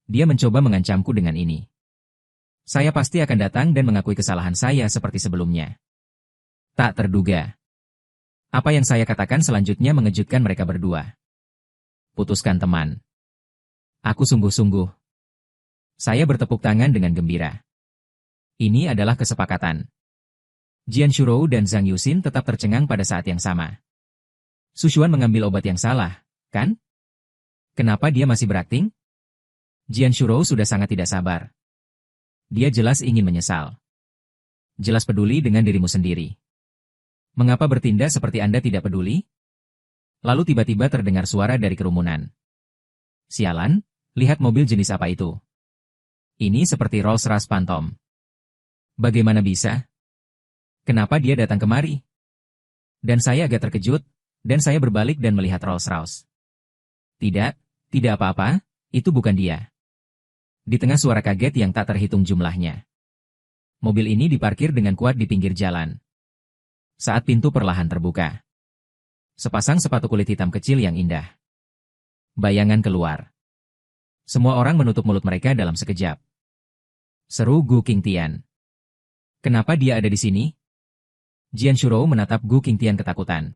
Dia mencoba mengancamku dengan ini. Saya pasti akan datang dan mengakui kesalahan saya seperti sebelumnya. Tak terduga. Apa yang saya katakan selanjutnya mengejutkan mereka berdua. Putuskan teman. Aku sungguh-sungguh. Saya bertepuk tangan dengan gembira. Ini adalah kesepakatan. Jian Shurou dan Zhang Yuxin tetap tercengang pada saat yang sama. Sushuan mengambil obat yang salah, kan? Kenapa dia masih berakting? Jian Shurou sudah sangat tidak sabar. Dia jelas ingin menyesal. Jelas peduli dengan dirimu sendiri. Mengapa bertindak seperti Anda tidak peduli? Lalu tiba-tiba terdengar suara dari kerumunan. Sialan, lihat mobil jenis apa itu? Ini seperti Rolls-Royce Phantom. Bagaimana bisa? Kenapa dia datang kemari? Dan saya agak terkejut, dan saya berbalik dan melihat Rolls-Royce. Tidak apa-apa, itu bukan dia. Di tengah suara kaget yang tak terhitung jumlahnya. Mobil ini diparkir dengan kuat di pinggir jalan. Saat pintu perlahan terbuka. Sepasang sepatu kulit hitam kecil yang indah. Bayangan keluar. Semua orang menutup mulut mereka dalam sekejap. Seru Gu Qingtian. Kenapa dia ada di sini? Jian Shurou menatap Gu Qingtian ketakutan.